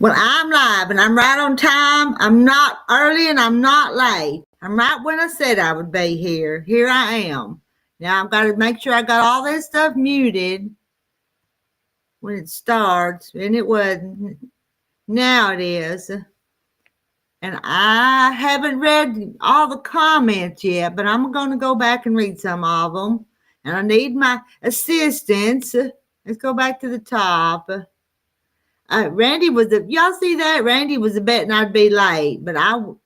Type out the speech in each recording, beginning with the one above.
Well, I'm live and I'm right on time. I'm not early and I'm not late. I'm right when I said I would be here. Here I am. Now I've got to make sure I got all this stuff muted when it starts, and it wasn't. Now it is. And I haven't read all the comments yet, but I'm going to go back and read some of them. And I need my assistance. Let's go back to the top. Randy was y'all see that? Randy was betting I'd be late, but I was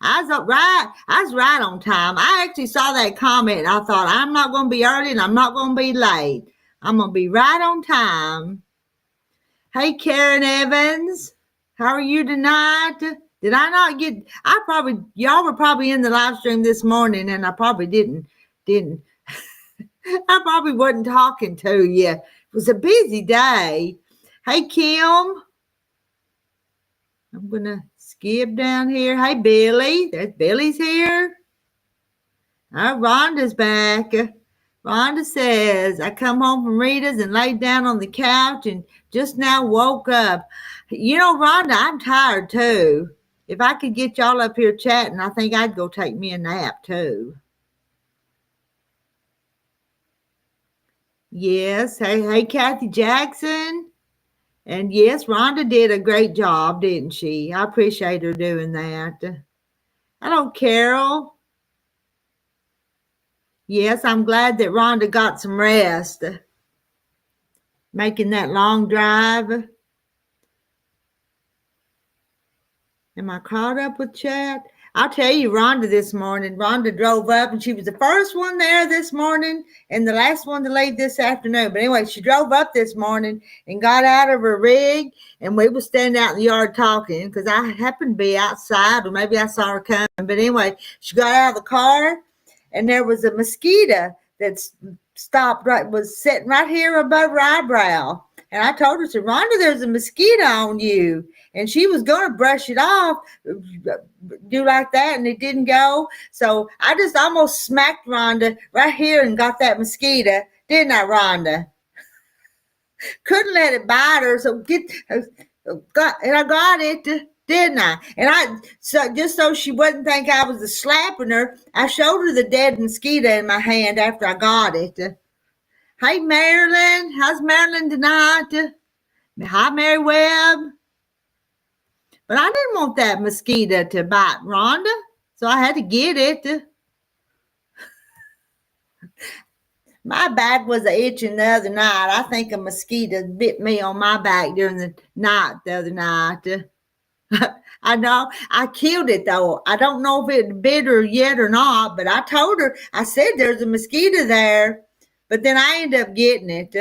right. I was right on time. I actually saw that comment and I thought, I'm not going to be early and I'm not going to be late. I'm going to be right on time. Hey, Karen Evans, how are you tonight? Did I not get, y'all were probably in the live stream this morning and I probably didn't, I probably wasn't talking to you. It was a busy day. Hey, Kim. I'm going to skip down here. Hey, Billy. Billy's here. Rhonda's back. Rhonda says, I come home from Rita's and laid down on the couch and just now woke up. You know, Rhonda, I'm tired too. If I could get y'all up here chatting, I think I'd go take me a nap too. Yes. Hey, Kathy Jackson. And yes, Rhonda did a great job, didn't she? I appreciate her doing that. Hello, Carol. Yes, I'm glad that Rhonda got some rest. Making that long drive. Am I caught up with chat? I'll tell you, Rhonda this morning. Rhonda drove up and she was the first one there this morning and the last one to leave this afternoon. But anyway, she drove up this morning and got out of her rig and we were standing out in the yard talking because I happened to be outside or maybe I saw her coming. But anyway, she got out of the car and there was a mosquito that stopped was sitting right here above her eyebrow. And I told her, said, Rhonda, there's a mosquito on you. And she was going to brush it off, do like that, and it didn't go. So I just almost smacked Rhonda right here and got that mosquito. Didn't I, Rhonda? Couldn't let it bite her, so I got it, didn't I? And so just so she wouldn't think I was slapping her, I showed her the dead mosquito in my hand after I got it. Hey, Marilyn. How's Marilyn tonight? Hi, Mary Webb. But I didn't want that mosquito to bite Rhonda, so I had to get it. My back was itching the other night. I think a mosquito bit me on my back during the night the other night. I know. I killed it, though. I don't know if it bit her yet or not, but I told her, I said there's a mosquito there, but then I ended up getting it.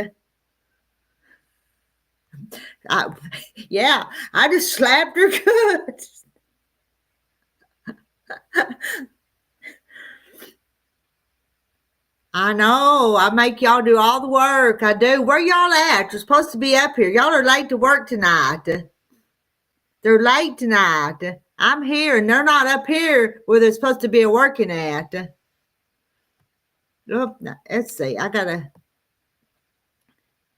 I just slapped her good. I know. I make y'all do all the work. I do. Where y'all at? You're supposed to be up here. Y'all are late to work tonight. They're late tonight. I'm here, and they're not up here where they're supposed to be working at. Oh, let's see. Let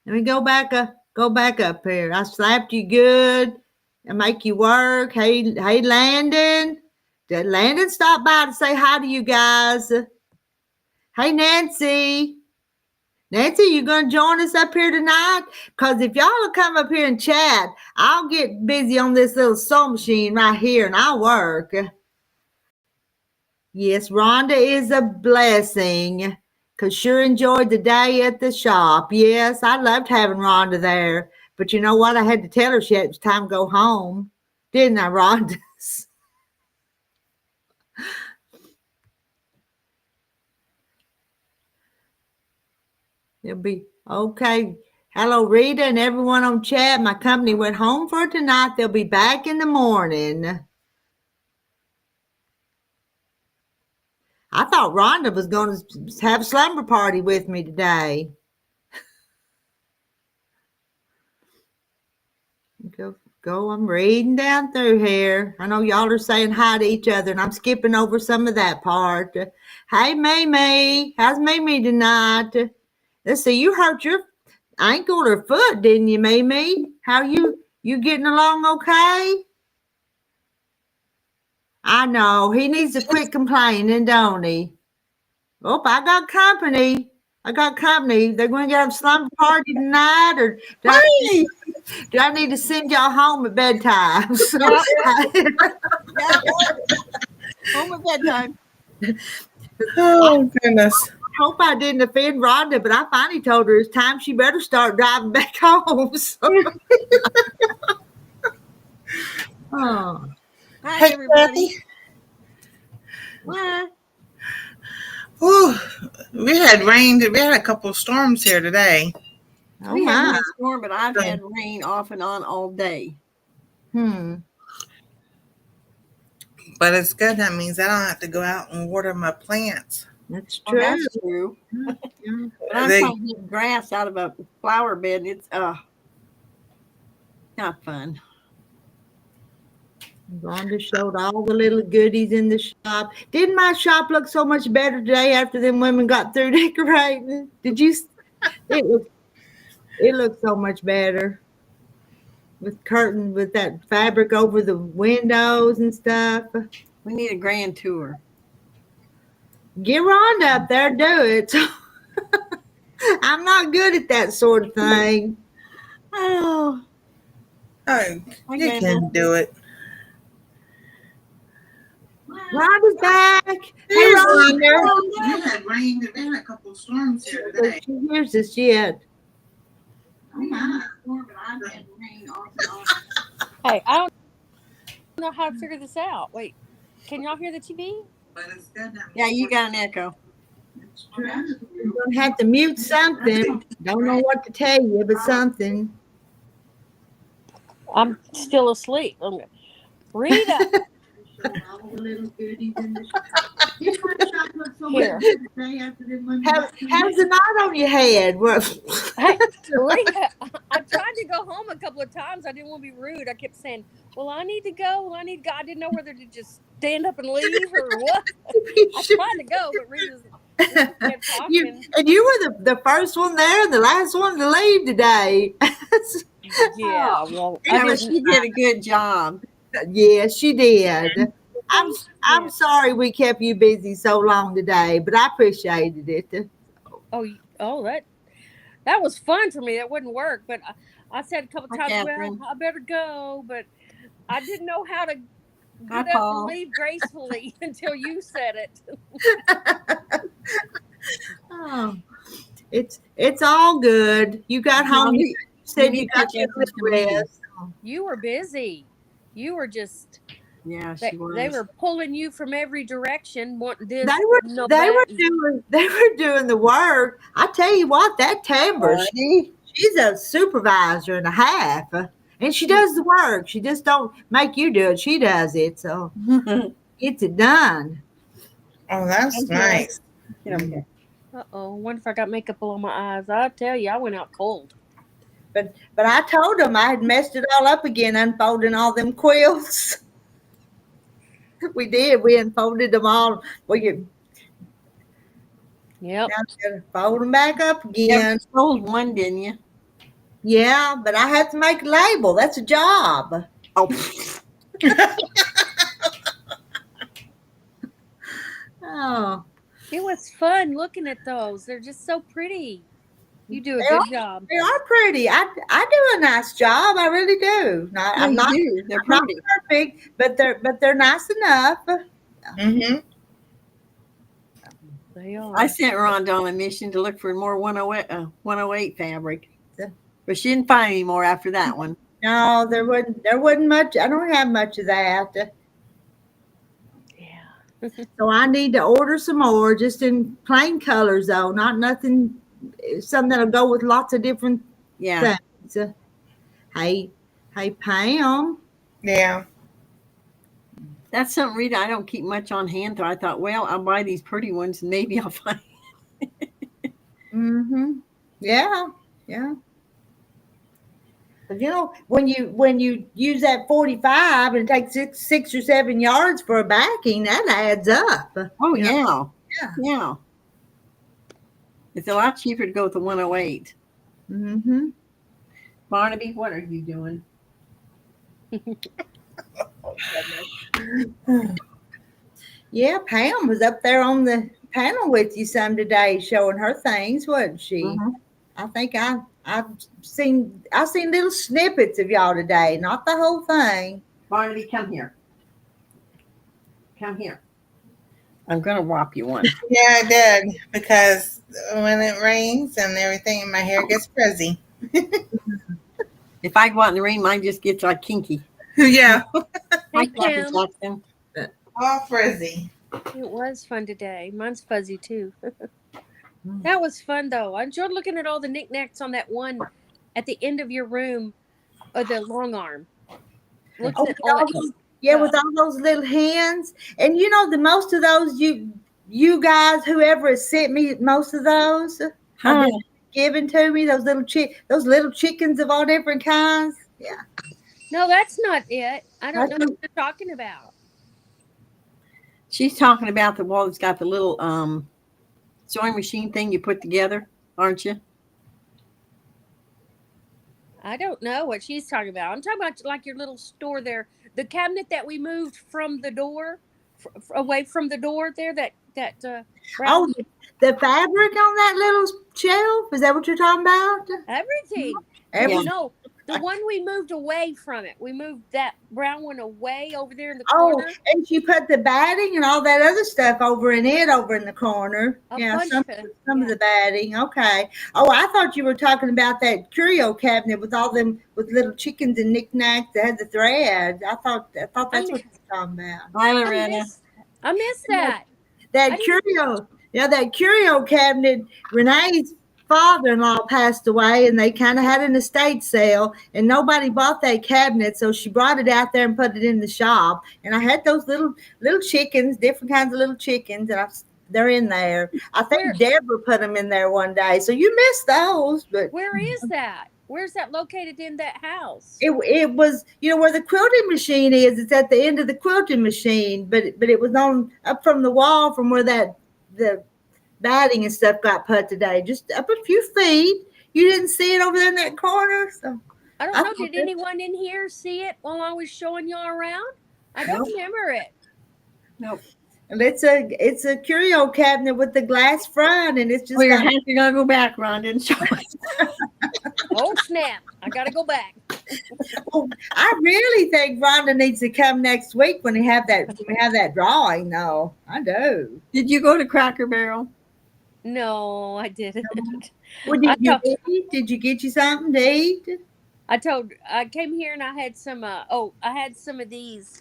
me go back up. Go back up here. I slapped you good and make you work. Hey, Landon. Did Landon stop by to say hi to you guys? Hey, Nancy. Nancy, you going to join us up here tonight? Because if y'all will come up here and chat, I'll get busy on this little sewing machine right here and I'll work. Yes, Rhonda is a blessing. Because sure enjoyed the day at the shop. Yes, I loved having Rhonda there. But you know what? I had to tell her it was time to go home. Didn't I, Rhonda? It'll be okay. Hello, Rita and everyone on chat. My company went home for tonight. They'll be back in the morning. I thought Rhonda was going to have a slumber party with me today. Go. I'm reading down through here. I know y'all are saying hi to each other, and I'm skipping over some of that part. Hey, Mimi. How's Mimi tonight? Let's see. You hurt your ankle or foot, didn't you, Mimi? How you You getting along okay? I know. He needs to quit complaining, don't he? Oh, I got company. They're going to have a slumber party tonight, or do I need to send y'all home at bedtime? So, Yeah. Home at bedtime. Oh, goodness. I hope I didn't offend Rhonda, but I finally told her it's time she better start driving back home. So. Oh. Hi, Hey, everybody. Kathy. What? Ooh, we had rain. We had a couple of storms here today. Oh We haven't my. had storm, but I've had rain off and on all day. But it's good. That means I don't have to go out and water my plants. That's Oh, true. that's true. Yeah. But I'm trying to get grass out of a flower bed. And it's not fun. Rhonda showed all the little goodies in the shop. Didn't my shop look so much better today after them women got through decorating? Did you? It looked so much better with curtain, with that fabric over the windows and stuff. We need a grand tour. Get Rhonda up there, do it. I'm not good at that sort of thing. Oh, Oh, you can do it. Rhonda's back. Hey, Here's Rhonda. We had rain. We had a couple of storms here today. She hears this yet. Oh my. But I've had rain off and on. Hey, I don't know how to figure this out. Wait, can y'all hear the TV? But it's good. Yeah, you got an echo. You're going to have to mute something. Don't know what to tell you, but something. I'm still asleep. Rita. Here. How's the knot on your head? Hey, Rita, I tried to go home a couple of times. I didn't want to be rude. I kept saying, well, I need to go. I didn't know whether to just stand up and leave or what. I tried to go, but Rita kept talking. You were the first one there and the last one to leave today. Yeah, well, She did a good job. Yeah, she did. I'm sorry we kept you busy so long today, but I appreciated it. Oh, that was fun for me. That wouldn't work, but I said a couple times, Catherine. well, I better go, but I didn't know how to get up Paul. and leave gracefully until you said it. Oh, it's all good. You got home. You said you got your rest. You were busy. You were just. Yeah, she was. They were pulling you from every direction. Wanting this. They were doing the work. I tell you what, that Tamber, she's a supervisor and a half, and she does the work. She just don't make you do it. She does it, so gets it done. Oh, that's nice. Uh-oh, wonder if I got makeup on my eyes. I'll tell you, I went out cold. But I told them I had messed it all up again, unfolding all them quilts. We did. We unfolded them all. Yep. Fold them back up again. You sold one, didn't you? Yeah, but I had to make a label. That's a job. Oh. Oh. It was fun looking at those. They're just so pretty. You do a good job. They are pretty. I do a nice job. I really do. I'm not perfect, but they're nice enough. Mm-hmm. They are. I sent Rhonda on a mission to look for more 108 fabric, but she didn't find any more after that one. No, there wasn't much. I don't have much of that. Yeah. So I need to order some more, just in plain colors though, not nothing. Something that'll go with lots of different things. Hey, Pam. Yeah. That's something, Rita, I don't keep much on hand, so I thought, well, I'll buy these pretty ones and maybe I'll find. Mm-hmm. Yeah. But when you use that 45 and it takes 6 or 7 yards for a backing, that adds up. Oh yeah. It's a lot cheaper to go with the 108. Mm-hmm. Barnaby, what are you doing? Yeah, Pam was up there on the panel with you some today, showing her things, wasn't she? Mm-hmm. I think I've seen little snippets of y'all today, not the whole thing. Barnaby, come here. Come here. I'm gonna whop you one. Yeah, I did, because when it rains and everything, my hair gets frizzy. If I go out in the rain, mine just gets like kinky. Yeah, Hi, Hey, Kathy Kim. Jackson. all frizzy. It was fun today. Mine's fuzzy too. That was fun though. I enjoyed looking at all the knickknacks on that one at the end of your room, or the long arm. Looking at all that Yeah, stuff. with all those little hands, and you know the most of those you guys, whoever has sent me most of those have Hi. been given to me. Those little chickens of all different kinds. Yeah, No, that's not it. I don't know That's- what you're talking about. She's talking about the wall that's got the little sewing machine thing you put together, aren't you? I don't know what she's talking about. I'm talking about like your little store there, the cabinet that we moved from the door, away from the door there. That brown oh, the fabric on that little shelf. Is that what you're talking about? everything. Every, Yeah. No, the one we moved away from it. We moved that brown one away over there in the Oh, corner. and she put the batting and all that other stuff over in the corner. A Yeah, bunch some of of the batting. Okay. Oh, I thought you were talking about that curio cabinet with all them with little chickens and knickknacks that had the thread. I thought that's what you were talking about. Hi, I Loretta. missed that. That curio, yeah, that curio cabinet. Renee's father-in-law passed away, and they kind of had an estate sale, and nobody bought that cabinet, so she brought it out there and put it in the shop. And I had those little chickens, different kinds of little chickens, and they're in there. I think Where- Deborah put them in there one day, so you missed those. But Where is that? Where's that located in that house? it was, where the quilting machine is. It's at the end of the quilting machine, but it was on up from the wall from where the batting and stuff got put today, just up a few feet. You didn't see it over there in that corner. So I don't I know. thought Did anyone in here see it while I was showing y'all around? I don't remember it. Nope. and it's a curio cabinet with the glass front, and it's just Well, you're got, happy to go back, Rhonda, and show us. Oh snap! I gotta go back. oh, I really think Rhonda needs to come next week when we have that drawing. No, I do. Did you go to Cracker Barrel? No, I didn't. Well, I did you thought- eat? Did you get you something to eat? I came here and I had some. I had some of these.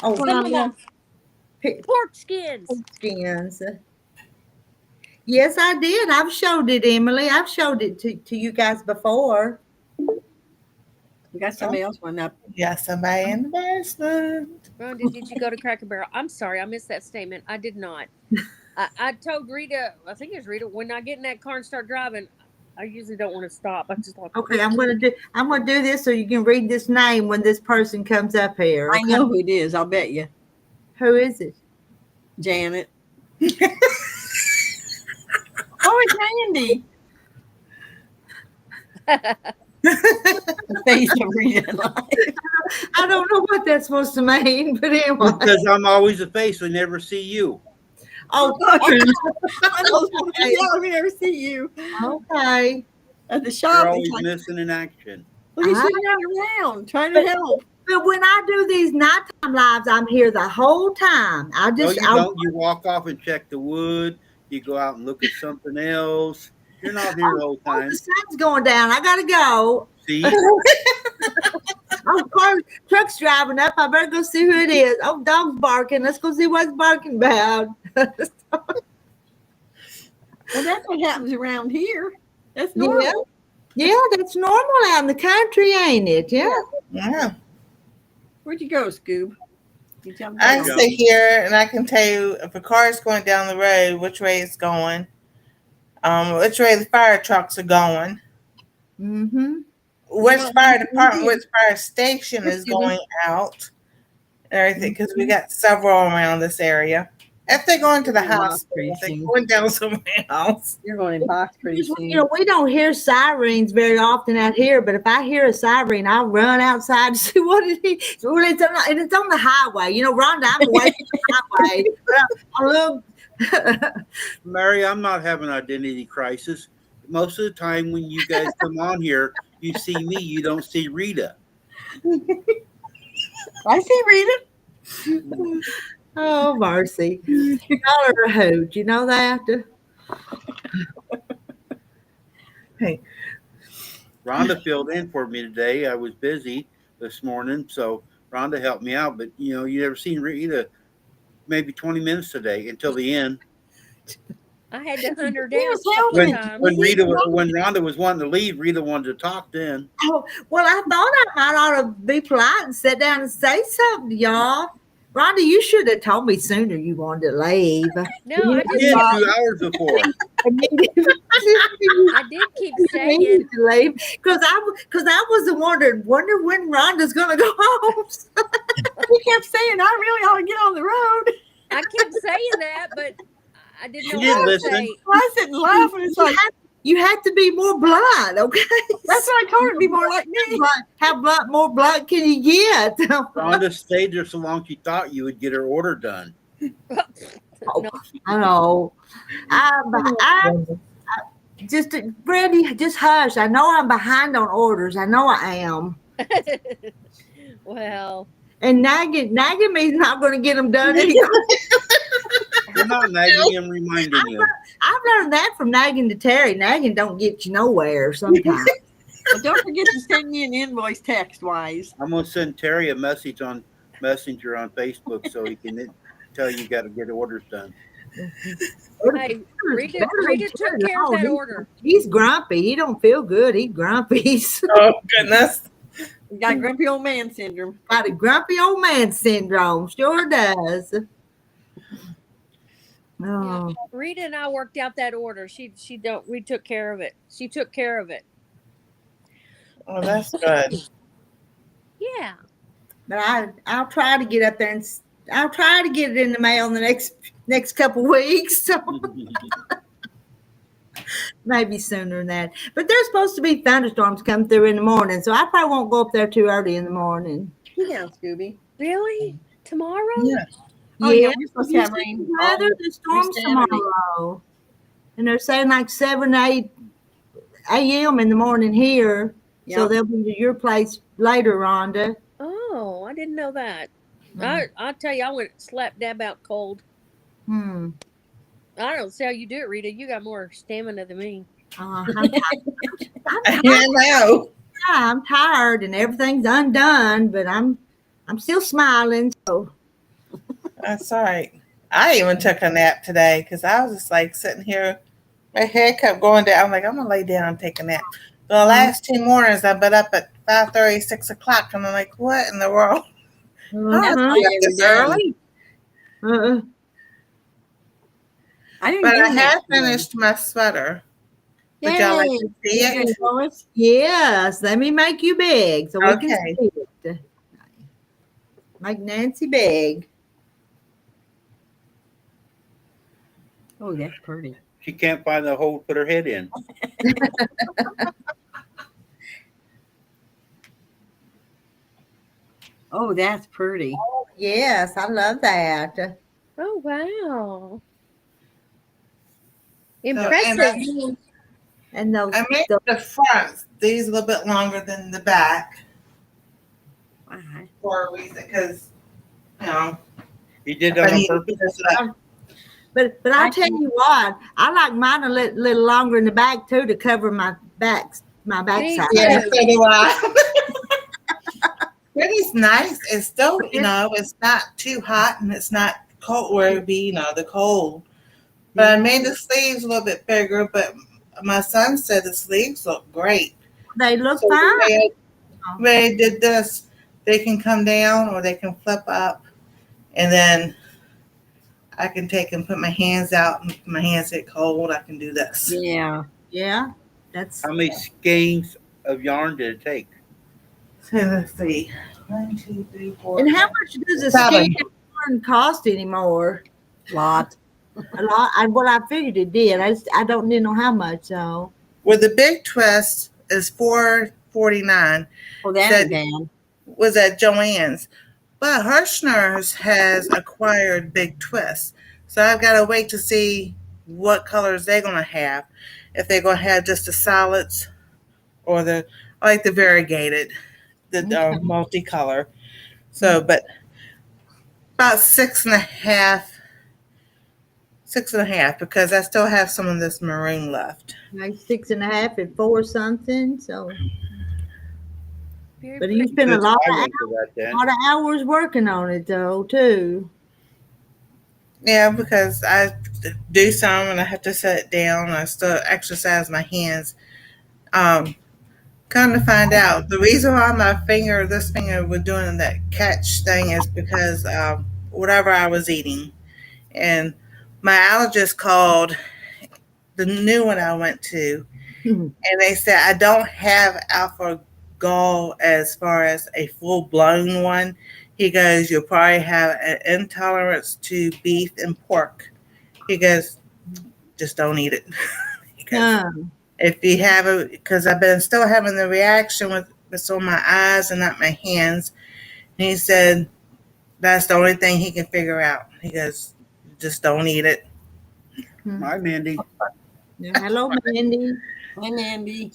Oh, Some of the pig pork skins. skins. Yes, I did. I've showed it, Emily. I've showed it to you guys before. We got somebody else one up. Yeah, somebody in the basement. Rhonda, did you go to Cracker Barrel? I'm sorry, I missed that statement. I did not. I told Rita, I think it's Rita, when I get in that car and start driving, I usually don't want to stop. I just like, Okay, I'm gonna do this so you can read this name when this person comes up here. I Okay? know who it is. I'll bet you. Who is it? Janet. Oh, it's Randy. The face of Rita. I don't know what that's supposed to mean, but anyway. Because I'm always a face, we never see you. Oh, Yeah, we never see you okay. at the You're shop. always It's like, missing in action. look at you not around, trying to help. But when I do these nighttime lives, I'm here the whole time. I No, just you don't. You walk off and check the wood. You go out and look at something else. You're not here the whole Oh, time. the sun's going down. I gotta go. See? Oh, truck's driving up. I better go see who it is. Oh, dog's barking. Let's go see what's barking about. Well, that's what happens around here. That's normal. Yeah, that's normal out in the country, ain't it? Yeah. Yeah. Where'd you go, Scoob? You jumped I down. can sit here and I can tell you if a car is going down the road, which way it's going, which way the fire trucks are going, Mm-hmm. which fire department, which fire station is going out, and everything, because we got several around this area. If they're going to the Yeah, hospital, pretty if they're soon. going down somewhere else. You're going in box pretty soon. You know, we don't hear sirens very often out here, but if I hear a siren, I'll run outside to see what it is. Well, and it's on the highway. You know, Rhonda, I'm away from the highway. But I look. Mary, I'm not having an identity crisis. Most of the time when you guys come on here, you see me, you don't see Rita. I see Rita. Oh, mercy. Y'all are a hoot. You know that? Hey, Rhonda filled in for me today. I was busy this morning, so Rhonda helped me out. But you know, you never seen Rita maybe 20 minutes today until the end. I had to hunt her He down was a couple When of times. when Rhonda was wanting to leave, Rita wanted to talk then. Oh, well, I thought I might ought to be polite and sit down and say something to y'all. Rhonda, you should have told me sooner you wanted to leave. No, I I just did kept, 2 hours before. I did keep saying, to leave because I was wonder when Rhonda's gonna go home. He kept saying, I really ought to get on the road. I kept saying that, but I didn't know You didn't what to listen. say. I sit and laugh, and it's like, You have to be more blunt, okay? that's what I told her to be more like me. How blunt, more blunt can you get? Rhonda stayed there so long she thought you would get her order done. No. I know. I just Brandy, just hush. I know I'm behind on orders. I know I am. Well, And nagging me's not going to get them done anyway. You're not nagging, I'm reminding you. I've learned that from nagging to Terry. Nagging don't get you nowhere sometimes. Well, don't forget to send me an invoice text wise. I'm gonna send Terry a message on Messenger on Facebook so he can tell you got to get orders done. hey, Rita took care of that order. He's grumpy. He don't feel good. He's grumpy. Oh goodness. Got grumpy old man syndrome. Got a grumpy old man syndrome. Sure does. Oh. Rita and I worked out that order. We took care of it. She took care of it. Oh, that's good. Yeah. But I'll try to get up there and I'll try to get it in the mail in the next couple weeks. So maybe sooner than that. But there's supposed to be thunderstorms come through in the morning, so I probably won't go up there too early in the morning. Sit down, Scooby. Really? Tomorrow? Yeah. Oh, yeah, we're supposed to have rain. Weather, the storms Saturday. tomorrow. And they're saying like 7, 8 a.m. in the morning here. So Yep. they'll be to your place later, Rhonda. Oh, I didn't know that. Mm. I'll tell you, I went slap dab out cold. Hmm. I don't see how you do it, Rita. You got more stamina than me. I'm tired. I'm tired and everything's undone, but I'm still smiling. So That's all right. I even took a nap today because I was just like sitting here. My head kept going down. I'm like, I'm going to lay down and take a nap. The last 2 mornings, I've been up at 5:30, 6 o'clock. And I'm like, what in the world? That's uh-huh. why you This were down. early? I didn't But get I a have nap today. finished my sweater. Would y'all like Yay. to see You gonna it? show us? Yes, let me make you big so we Okay. can see it. Make Nancy big. Oh, that's pretty. She can't find the hole to put her head in. Oh, that's pretty. Yes, I love that. Oh, wow. And Impressive. And those, I made the fronts these a little bit longer than the back Wow. for a reason because, you know, He did I that on need to purpose. finish it up. but I tell you what, I like mine a little longer in the back too to cover my backside. Yeah, so do I. It is nice. It's still, you know, it's not too hot and it's not cold where it would be, you know, the cold. But I made the sleeves a little bit bigger, but my son said the sleeves look great. They look So fine. the way I did this, they can come down or they can flip up. And then I can take and put my hands out and if my hands get cold, I can do this. Yeah. Yeah, that's How many skeins of yarn did it take? So let's see. 1, 2, 3, 4. and how much does a 7. skein of yarn cost anymore? Lot. A lot. Well, I figured it did. I didn't know how much. So Well, the big twist is $4.49. Oh, that Said ain't bad. was at Joann's, but Hirschner's has acquired Big Twist, so I've got to wait to see what colors they're gonna have. If they're gonna have just the solids or I like the variegated, the okay. multicolor. So, but about 6.5, because I still have some of this maroon left. Like 6.5 and 4 something. So, Very but you pretty. spent a Good lot styling for that then. of hours working on it though too. Yeah, because I do some and I have to set it down. I still exercise my hands. Um, Come to find out, the reason why this finger was doing that catch thing is because whatever I was eating. And my allergist called the new one I went to, Mhm. and they said I don't have alpha gall as far as a full blown one. He goes, you'll probably have an intolerance to beef and pork. He goes, just don't eat it. Because Um, if you have it, because I've been still having the reaction with it's on my eyes and not my hands. And he said that's the only thing he can figure out. He goes, just don't eat it. Hi, Mandy. yeah, hello, Mandy. Hi, Mandy.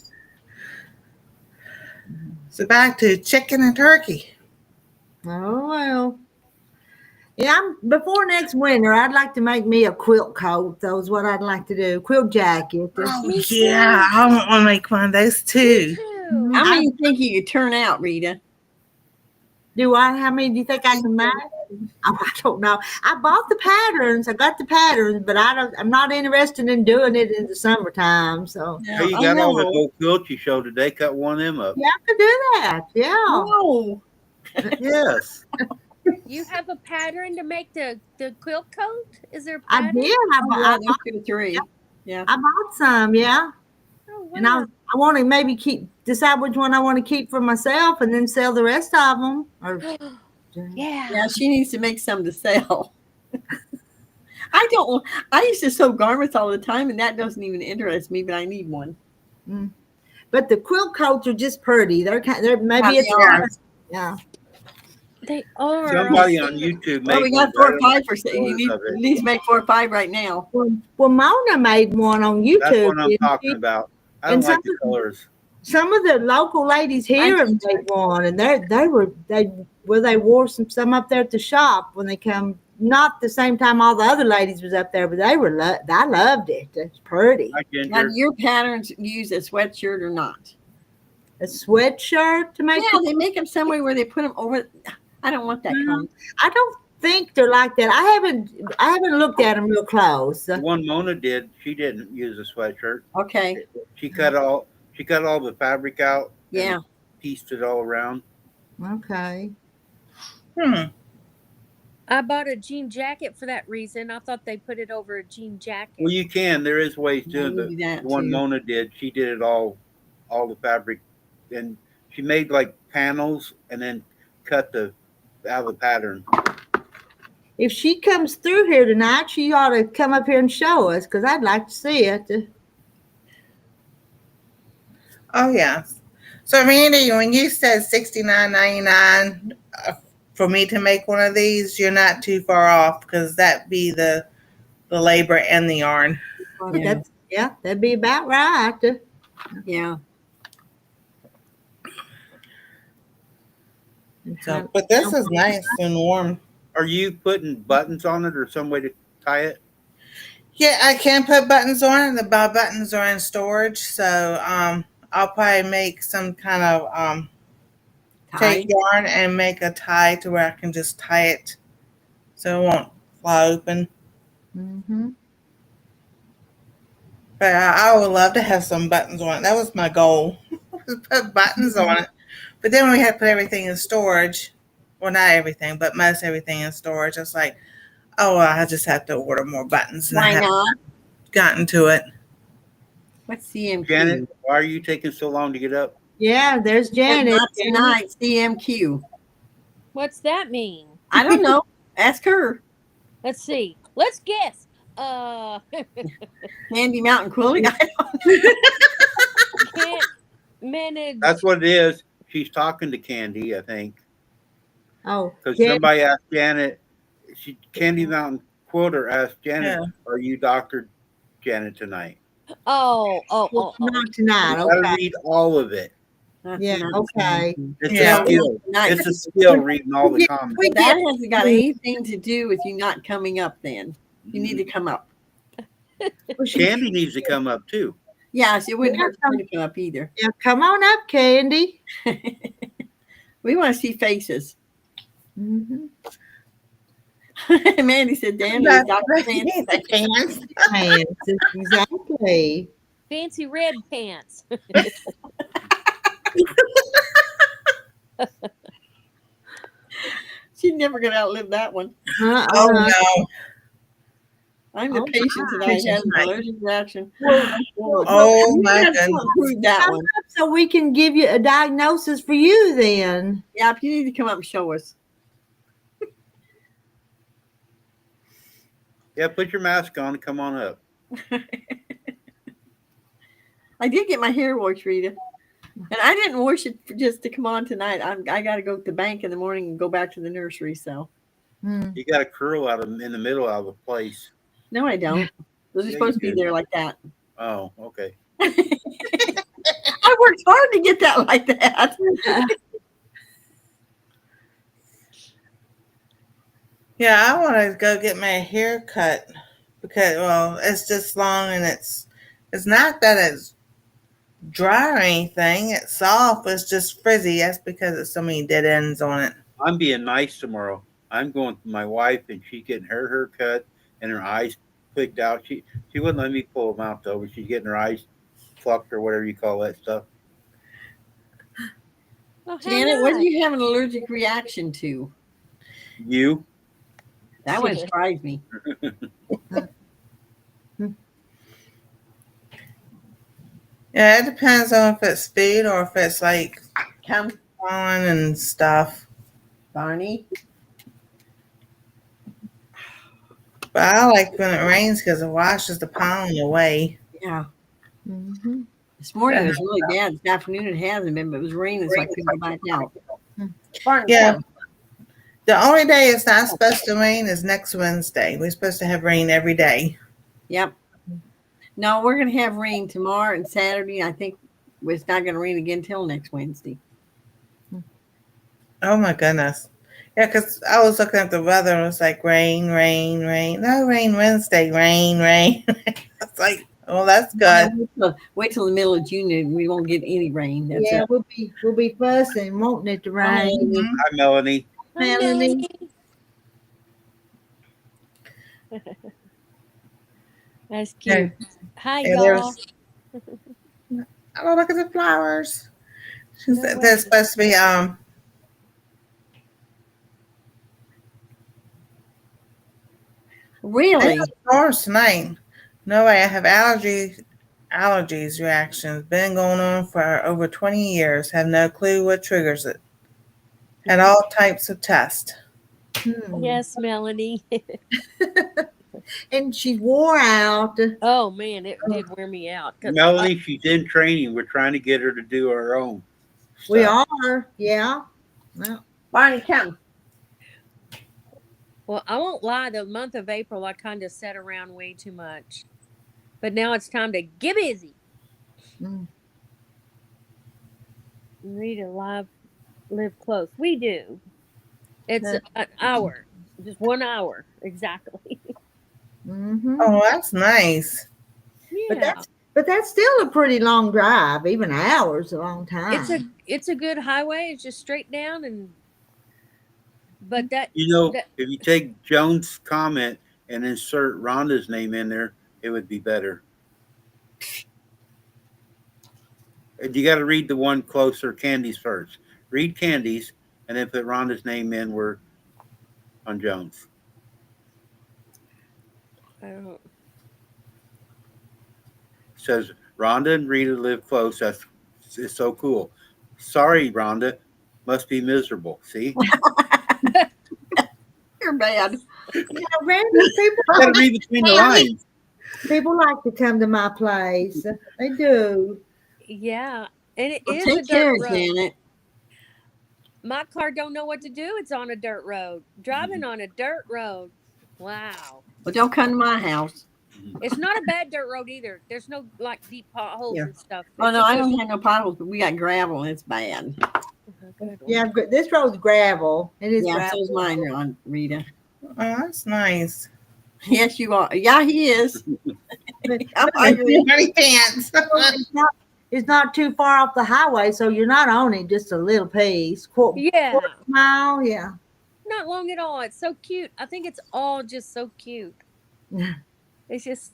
So back to chicken and turkey. Oh well. Yeah, before next winter, I'd like to make me a quilt coat. That's what I'd like to do. Quilt jacket. Oh Me yeah, too. I want to make one of those too. Too. How many do you think you could turn out, Rita? Do I? How many do you think I can make? Oh, I don't know. I bought the patterns. I got the patterns, but I'm not interested in doing it in the summertime. So Hey, you I got all those know. old quilts you showed today. Cut one of them up. yeah, I could do that. Yeah. No. Yes. You have a pattern to make the quilt coat? Is there a I pattern? did. Oh, yeah, there's 2 or 3. Yeah. I bought some. Yeah. Oh, And I wow. want to maybe decide which one I want to keep for myself, and then sell the rest of them. Or Yeah. Yeah, she needs to make some to sell. I used to sew garments all the time, and that doesn't even interest me, but I need one. But the quilt coats are just pretty. They're maybe Yeah, it's they are. yeah. They are. Somebody on YouTube Well, made we one. got 4 I or don't 5 like for the sale. You colors of it. need to make 4 or 5 right now. Well, Mona made one on YouTube. That's what I'm didn't talking she? about. I don't And like the colors. some of the local ladies here have made one, and they wore some up there at the shop when they come. Not the same time all the other ladies was up there, but I loved it. It's pretty. Hi, Now, Ginger. do your patterns use a sweatshirt or not? A sweatshirt to make. Yeah, they make them some way where they put them over. I don't want that kind. I don't think they're like that. I haven't looked at them real close. The one Mona did, she didn't use a sweatshirt. Okay. She cut all the fabric out. Yeah. And pieced it all around. Okay. I bought a jean jacket for that reason. I thought they put it over a jean jacket. Well, you can. There is ways Yeah, to you it. do The that one too. Mona did, she did it all the fabric, and she made like panels and then cut out of the pattern. If she comes through here tonight, she ought to come up here and show us because I'd like to see it. Oh yeah. So Randy, when you said $69.99 for me to make one of these, you're not too far off because that'd be the labor and the yarn. Yeah. That'd be about right. Yeah. So, but this is nice and warm. Are you putting buttons on it or some way to tie it? Yeah, I can put buttons on it. My buttons are in storage, so I'll probably make some kind of take yarn and make a tie to where I can just tie it so it won't fly open. Mm-hmm. But I would love to have some buttons on it. That was my goal, to put buttons on it. But then when we had to put everything in storage, well, not everything, but most everything in storage, I was like, oh, well, I just have to order more buttons. And I Why haven't not? gotten to it. What's CMQ? Janet, why are you taking so long to get up? Yeah, there's Janet. Not tonight. CMQ. What's that mean? I don't know. Ask her. Let's see. Let's guess. Candy Mountain Quilting. Can't manage. That's what it is. She's talking to Candy, I think, Oh, because yeah. somebody asked Janet. Candy Mountain Quilter asked Janet, Yeah. "Are you Dr. Janet tonight?" Oh. Not tonight. You gotta Okay. read all of it. That's Yeah. nice. Okay. It's Yeah. a skill. Nice. It's a skill reading all the comments. We That get hasn't got anything to do with you not coming up then. You need to come up. Candy needs to come up too. Yeah, it wouldn't hurt for her to come up either. Yeah, come on up, Candy. We want to see faces. Mm-hmm. Mandy said, "Damn, That's Dr. right. Fancy." The pants. Exactly. Fancy red pants. She's never going to outlive that one. Uh-uh. Oh no. I'm the Oh, patient my. that I had an allergic reaction. Oh my goodness. Prove that Come one. up so we can give you a diagnosis for you then. Yeah, if you need to come up and show us. Yeah, put your mask on and come on up. I did get my hair washed, Rita. And I didn't wash it just to come on tonight. I got to go to the bank in the morning and go back to the nursery. So, You got a curl out of in the middle out of the place. no, I don't. Those are Yeah, supposed to you be do. there like that. Oh, okay. I worked hard to get that like that. Yeah, I want to go get my hair cut because, well, it's just long and it's not that it's dry or anything. It's soft. It's just frizzy. That's because it's so many dead ends on it. I'm being nice tomorrow. I'm going to my wife and she's getting her hair cut and her eyes picked out. She wouldn't let me pull them out though, but she's getting her eyes plucked or whatever you call that stuff. Oh, how Janet, what do nice. you have an allergic reaction to? You? That one surprised me. Yeah, it depends on if it's food or if it's like Come, pollen and stuff. Barney. But I like when it rains because it washes the pollen away. Yeah. Mm-hmm. This morning it was really bad. This afternoon it hasn't been, but it was raining, so I couldn't go back out. Hmm. Barney, Yeah. come. The only day it's not supposed to rain is next Wednesday. We're supposed to have rain every day. Yep. No, we're going to have rain tomorrow and Saturday. I think it's not going to rain again till next Wednesday. Oh my goodness. Yeah, because I was looking at the weather and it was like rain, rain, rain. No rain Wednesday, rain, rain. It's like, oh, that's good. Wait till the middle of June and we won't get any rain. That's Yeah, it. we'll be fussing, wanting it to rain. Mhm. Hi, Melanie. Hi, Melanie. That's cute. Hi, Yeah, y'all. Oh, look at the flowers. She No said way. they're supposed to be Really? flowers tonight. No way. I have allergies reactions. Been going on for over 20 years. Have no clue what triggers it. Had all types of tests. Hmm. Yes, Melanie. And she wore out. Oh man, it did wear me out. 'Cause Melanie, she's in training. We're trying to get her to do her own stuff. We are, yeah. Well, Barney, come. Well, I won't lie. The month of April, I kind of sat around way too much, but now it's time to get busy. mm, Read a live close. We do. It's an hour, just 1 hour exactly. mhm. Oh, that's nice. Yeah, But that's still a pretty long drive. Even an hour's a long time. it's a good highway. It's just straight down but that You know, That- if you take Joan's comment and insert Rhonda's name in there, it would be better. And you got to read the one closer, Candy's first. Read Candy's and then put Rhonda's name in where on Joan's. I don't. It says Rhonda and Rita live close. It's so cool. Sorry, Rhonda. Must be miserable. See? You're bad. Randy, Gotta read between the lines. people like to come to my place. They do. Yeah, and it Well, is a take care, dirt road. Janet. My car don't know what to do. It's on a dirt road. Driving on a dirt road. Wow. Well, don't come to my house. It's not a bad dirt road either. There's no like deep potholes Yeah. and stuff. Oh It's no, just I a- don't have no potholes, but we got gravel and it's bad. Yeah, this road's gravel. It is Yeah, gravel. so's mine, Ron, Rita. Oh, that's nice. Yes, you are. Yeah, he is. I'm Like hungry. funny pants. It's not too far off the highway, so you're not on it, just a little piece. Yeah. Quarter mile, yeah. Not long at all. It's so cute. I think it's all just so cute. It's just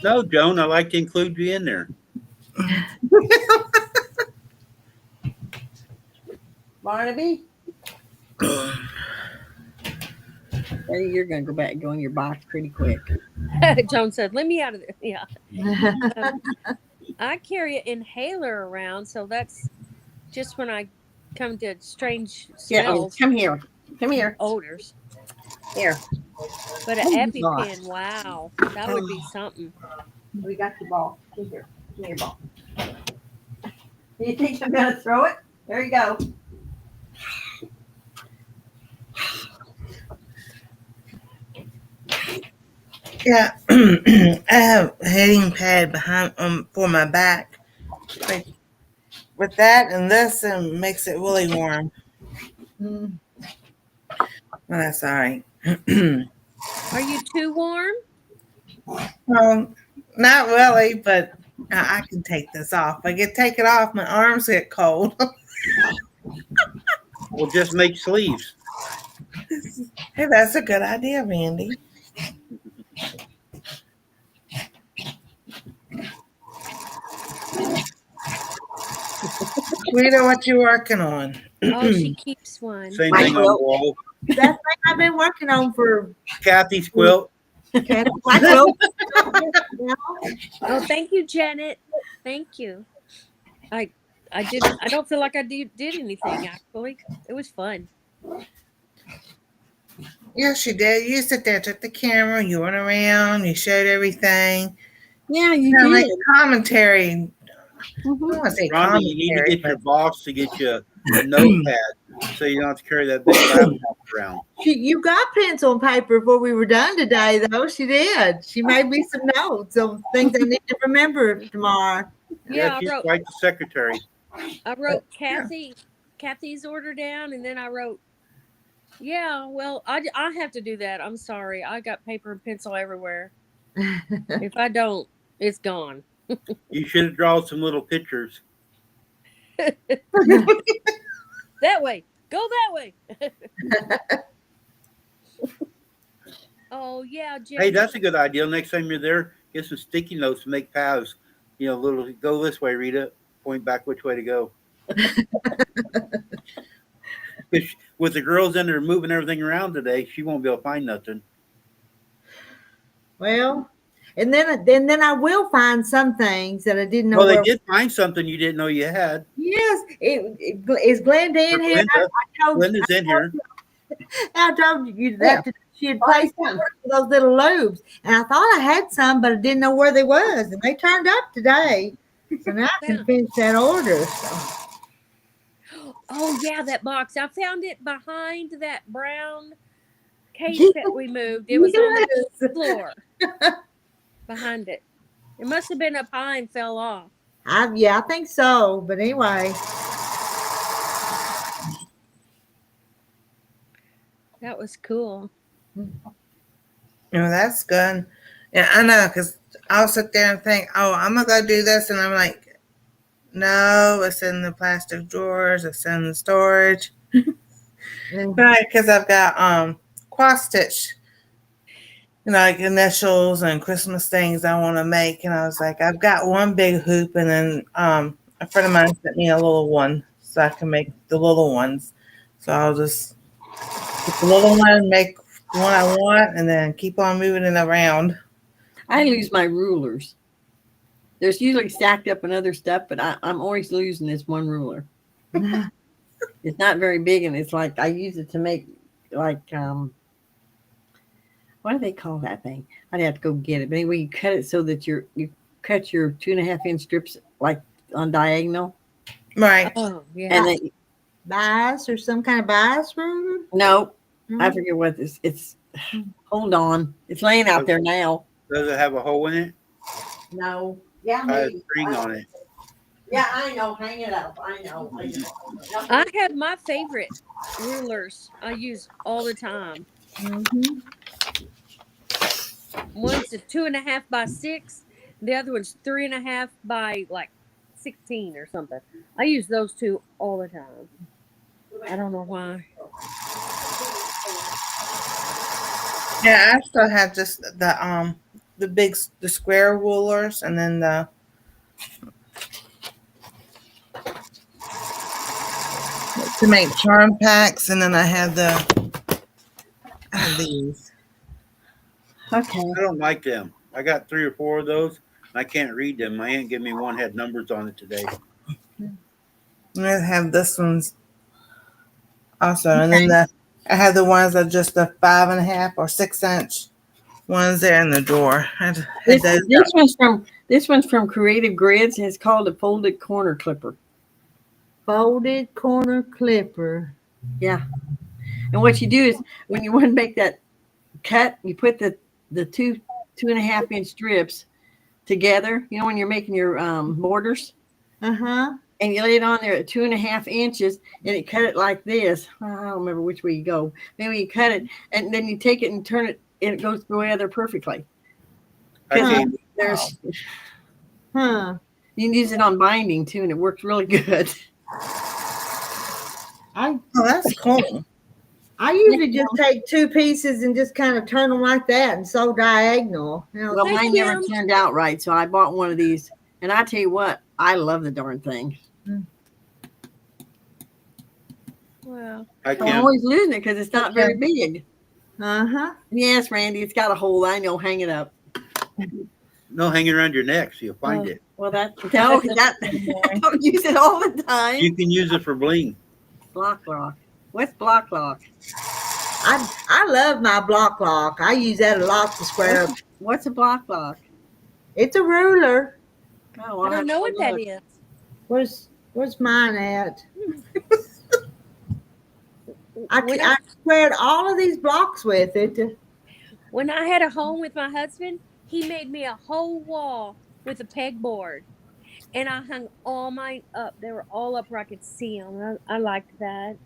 No, Joan, I like to include you in there. Barnaby? You're going to go back and go in your box pretty quick. Joan said, "Let me out of there." Yeah. I carry an inhaler around, so that's just when I come to strange Yeah, smells, come here. Come here. odors. Here. But an Oh, EpiPen, wow, that would be something. We got your ball. Come here. Give me your ball. You think I'm going to throw it? There you go. Yeah, I have a heating pad behind for my back. Like, with that and this, it makes it really warm. Mm. Well, that's all right. Are you too warm? Not really, but I can take this off. If I take it off, my arms get cold. We'll just make sleeves. Hey, that's a good idea, Randy. Rita, what you working on? Oh, she keeps one. Same thing on the wall. That's thing I've been working on for Kathy's quilt. My quilt. Oh, thank you, Janet. Thank you. I didn't. I don't feel like I did anything actually. It was fun. Yes, you did. You sit there, took the camera, you went around, you showed everything. Yeah, you Kind of like did. commentary. I don't Mhm. want to say Rhonda, you need to commentary, get your boss to get you a notepad so you don't have to carry that big laptop around. you got pencil and paper before we were done today, though. She did. She made me some notes of things I need to remember tomorrow. Yeah, she's I wrote. quite the secretary. I wrote Kathy's order down, and then I wrote. Yeah, well, I have to do that. I'm sorry. I got paper and pencil everywhere. If I don't, it's gone. You should have drawn some little pictures. That way. Go that way. Oh, yeah, Janet. Hey, that's a good idea. Next time you're there, get some sticky notes to make paths. You know, little go this way, Rita. Point back which way to go. With the girls in there moving everything around today, she won't be able to find nothing. Well, and then I will find some things that I didn't know. Well, they where- did find something you didn't know you had. Yes, is Glenda in here? Glenda's in here. I told you that she had placed those little loops, and I thought I had some, but I didn't know where they was, and they turned up today. So now I can finish that order. So. Oh, yeah, that box. I found it behind that brown case that we moved. It was on the floor behind it. It must have been up high and fell off. I think so. But anyway. That was cool. That's good. Yeah, I know, because I'll sit there and think, oh, I'm going to go do this. And I'm like, no, it's in the plastic drawers. It's in the storage. Right, because I've got cross stitch, like initials and Christmas things I want to make. And I was like, I've got one big hoop, and then a friend of mine sent me a little one so I can make the little ones. So I'll just get the little one, make the one I want, and then keep on moving it around. I lose my rulers. There's usually stacked up and other stuff, but I'm always losing this one ruler. It's not very big, and it's like I use it to make like what do they call that thing? I'd have to go get it. But anyway, you cut it so that you cut your 2.5-inch strips like on diagonal, Right. Oh, yeah. and then Bias or some kind of bias ruler? no, I No. forget what this. It's hold on, it's laying out there now. Does it have a hole in it? No, yeah, Tie a maybe. string on it. Yeah, I know. Hang it up. I know. I have my favorite rulers I use all the time. Mm-hmm. One's a 2.5 by 6, the other one's 3.5 by like 16 or something. I use those two all the time. I don't know why. Yeah, I still have just the square rulers, and then the to make charm packs, and then I have these. Okay. I don't like them. I got 3 or 4 of those. And I can't read them. My aunt gave me one had numbers on it today. And I have this one's also, and then I have the ones that are just the 5.5 or 6-inch ones there in the drawer. This one's from Creative Grids, and it's called a folded corner clipper. Folded corner clipper. Yeah. And what you do is when you want to make that cut, you put the 2.5-inch strips together. You know, when you're making your borders, Uh-huh. and you lay it on there at 2.5 inches, and it cut it like this. I don't remember which way you go. Maybe you cut it, and then you take it and turn it, and it goes together perfectly. I gave, There's Huh. you can use it on binding too, and it works really good. I Oh, that's cool. I usually just take 2 pieces and just kind of turn them like that and sew diagonal. You know, Well, Hey, mine never Kim. turned out right, so I bought one of these. And I tell you what, I love the darn thing. Well, I I'm can't. always losing it because it's not very big. uh-huh. Yes, Randy, it's got a hole. I know. Hang it up. No, hanging around your neck so you'll find it. Well, I don't use it all the time. You can use it for bling. Block lock. What's block lock? I love my block lock. I use that a lot to square up. What's a block lock? It's a ruler. Oh, I don't know what that is. Where's mine at? When I squared all of these blocks with it. When I had a home with my husband, he made me a whole wall with a pegboard. And I hung all mine up. They were all up where I could see them. I liked that.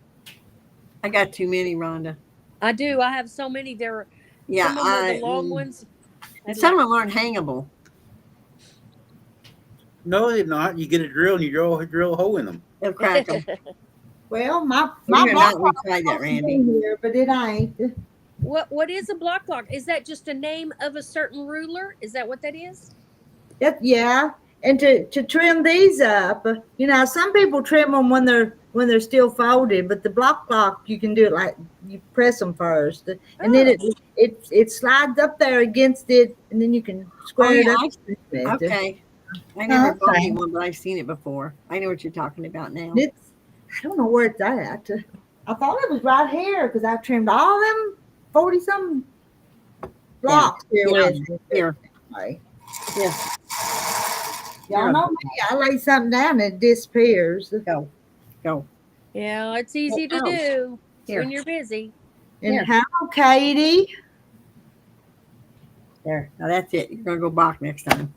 I got too many, Rhonda. I do. I have so many. There were Yeah, some of them were the long ones. And some of them aren't hangable. No, they're not. You get a drill and you drill a hole in them. They'll crack them. Well, my We're block not lock retry that, is Randy. in here, but it ain't. What is a block lock? Is that just a name of a certain ruler? Is that what that is? Yeah, and to trim these up, you know, some people trim them when they're still folded, but the block lock you can do it like you press them first, and then it slides up there against it, and then you can square it up. Okay. I never bought me one, but I've seen it before. I know what you're talking about now. I don't know where it's at. I thought it was right here because I trimmed all them 40-something blocks here with it. Here. Anyway. Yes. Y'all know me. I lay something down and it disappears. Go. Yeah, it's easy to do when you're busy. And Here. hello, Katie. There. Now that's it. You're gonna go back next time.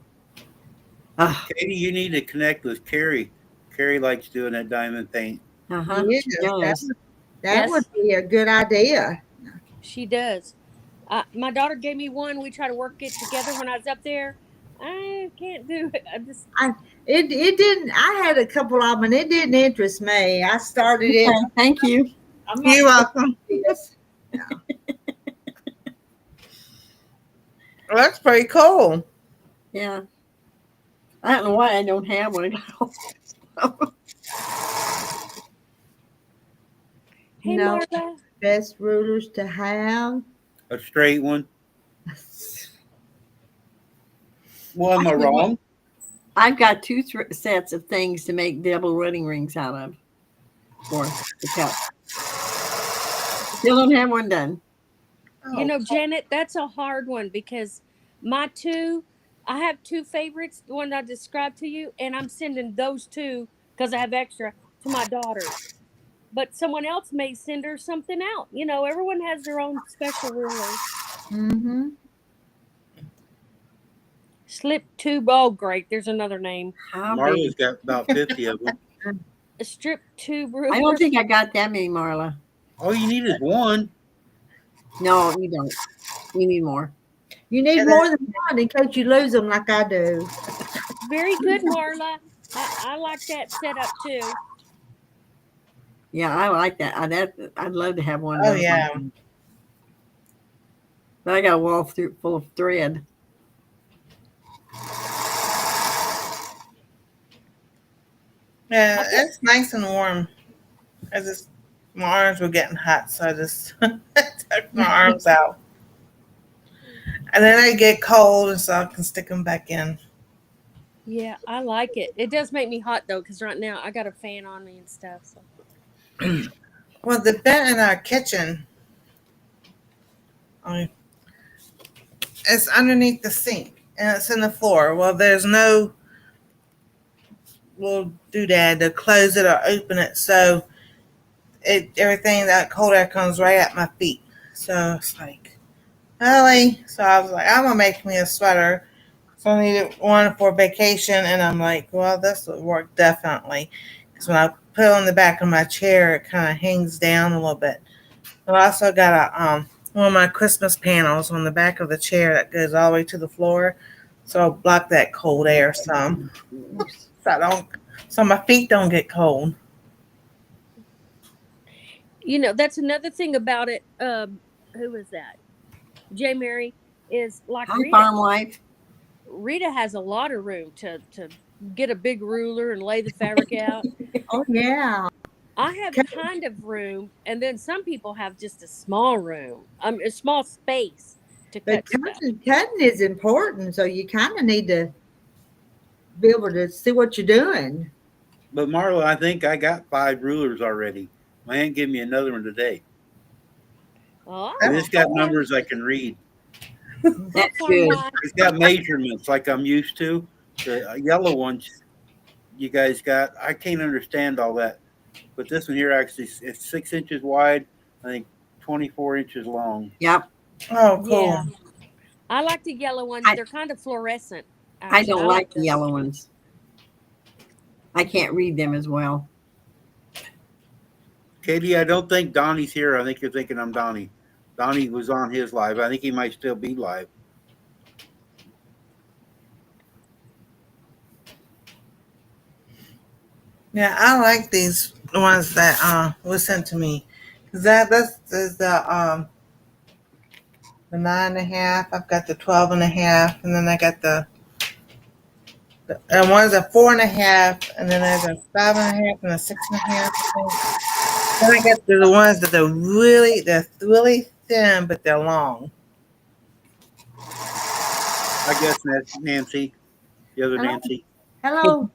Katie, you need to connect with Carrie. Carrie likes doing that diamond paint. Uh-huh. Yes, Yes. that Yes. would be a good idea. She does. My daughter gave me one. We tried to work it together when I was up there. I can't do it. It didn't. I had a couple of them, and it didn't interest me. I started it. Okay, thank you. I'm not You're welcome. this. Well, that's pretty cool. Yeah. I don't know why I don't have one. Hey, No. Marla. Best rulers to have. A straight one. Well, am I wrong? I've got two sets of things to make double wedding rings out of for the cup. Still don't have one done. You know, Janet, that's a hard one because I have two favorites, the one I described to you, and I'm sending those two because I have extra to my daughters. But someone else may send her something out. You know, everyone has their own special ruler. Mm-hmm. Slip tube. Oh, great. There's another name. How Marla's big? got about 50 of them. A strip tube ruler. I don't think I got that many, Marla. All you need is one. No, you don't. You need more. You need more than one in case you lose them like I do. Very good, Marla. I like that setup too. Yeah, I like that. I'd love to have one of Oh those. yeah. But I got a wall full of thread. Yeah, it's nice and warm. My arms were getting hot, so I just took my arms out. And then they get cold, and so I can stick them back in. Yeah, I like it. It does make me hot though, because right now I got a fan on me and stuff. So. Well, the vent in our kitchen, it's underneath the sink, and it's in the floor. Well, there's no little doodad to close it or open it, so everything that cold air comes right at my feet. So it's like, really? So I was like, I'm gonna make me a sweater. So I needed one for vacation, and I'm like, well, this would work definitely. Because when I put it on the back of my chair, it kind of hangs down a little bit. I also got one of my Christmas panels on the back of the chair that goes all the way to the floor, so I'll block that cold air some, so my feet don't get cold. You know, that's another thing about it. Who is that? J. Mary is like Hi, farm wife. Rita has a lot of room to get a big ruler and lay the fabric out. Oh yeah. I have kind of room, and then some people have just a small room, a small space to cut But stuff. cutting is important, so you kind of need to be able to see what you're doing. But Marla, I think I got 5 rulers already. My aunt gave me another one today. Oh, And it's got numbers I can read. That's good. It's got measurements like I'm used to. The yellow ones you guys got, I can't understand all that. But this one here actually, it's 6 inches wide, I think 24 inches long. Yep. Oh, cool. Yeah. I like the yellow ones. They're kind of fluorescent. I don't like the those. yellow ones. I can't read them as well. Katie, I don't think Donnie's here. I think you're thinking I'm Donnie. Donnie was on his live. I think he might still be live. Yeah, I like these ones that was sent to me. This is the 9.5. I've got the 12.5, and then I got the one's a 4.5, and then there's a 5.5 and a 6.5. Then I got the ones that they're really thin, but they're long. I guess that's Nancy, the other Nancy. Hello.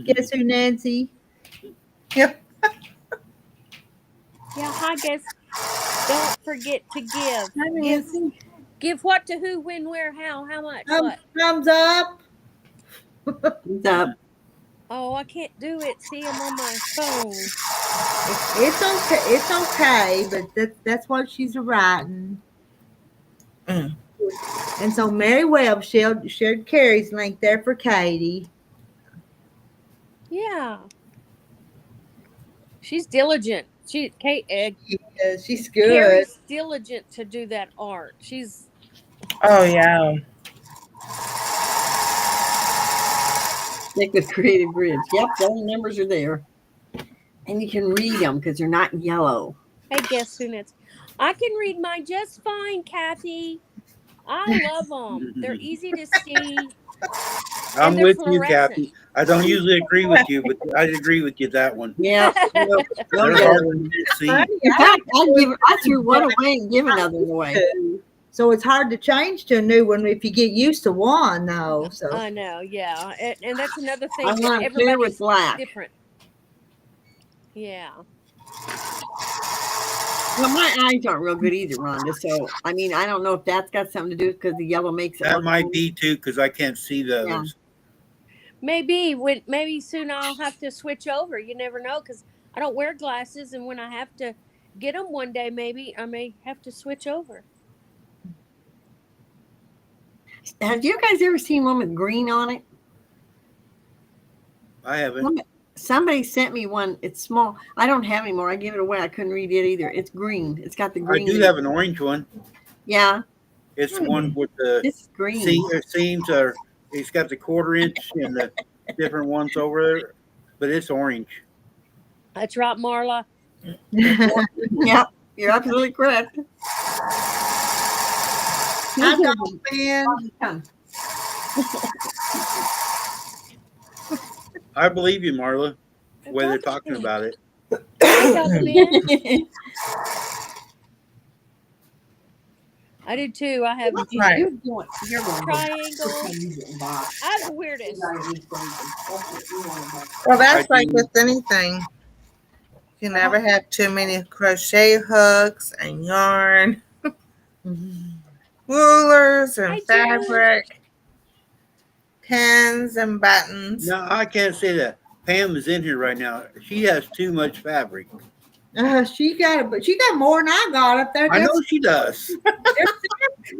Guess who, Nancy? Yep. Yeah, I guess. Don't forget to give. Hi, Nancy. Give what to who, when, where, how much, what? Thumbs up. What's up? Oh, I can't do it. See, I'm on my phone. It's okay. It's okay, but that's what she's writing. Mm. And so Mary Webb shared Carrie's link there for Katie. Yeah. She's diligent. She's She's good. Carrie's diligent to do that art. She's Oh yeah. Stick with Creative Bridge. Yep, all the numbers are there. And you can read them because they're not yellow. Hey, guess who next? I can read mine just fine, Kathy. I love them. They're easy to see. I'm they're with you, fluorescent. Kathy. I don't usually agree with you, but I agree with you that one. Yeah. They're hard to see. In fact, I threw one away and give another one away. So it's hard to change to a new one if you get used to one, though. So I know, yeah, and that's another I thing. want clear Everybody's with black. different. Yeah. Well, my eyes aren't real good either, Rhonda. So I mean, I don't know if that's got something to do because the yellow makes it That look might cool. be too, because I can't see the Yeah. others. Maybe soon I'll have to switch over. You never know, because I don't wear glasses, and when I have to get them one day, maybe I may have to switch over. Have you guys ever seen one with green on it? I haven't. Somebody sent me one. It's small. I don't have any more. I gave it away. I couldn't read it either. It's green. It's got the I green. do have an orange one. Yeah, It's the one with the it's green. seams are. It's got the 1/4 inch and the different ones over there, but it's orange. That's right, Marla. Yep, you're absolutely correct. I don't Ben. Come. I believe you, Marla. The way they're talking about it. I do too. I have Right. You're going triangle. I have the weirdest. Well, that's I like do. with anything. You never have too many crochet hooks and yarn, rulers and I do. fabric, pins and buttons. No, I can't say that. Pam is in here right now. She has too much fabric. She got it, but she got more than I got up there. I know she does.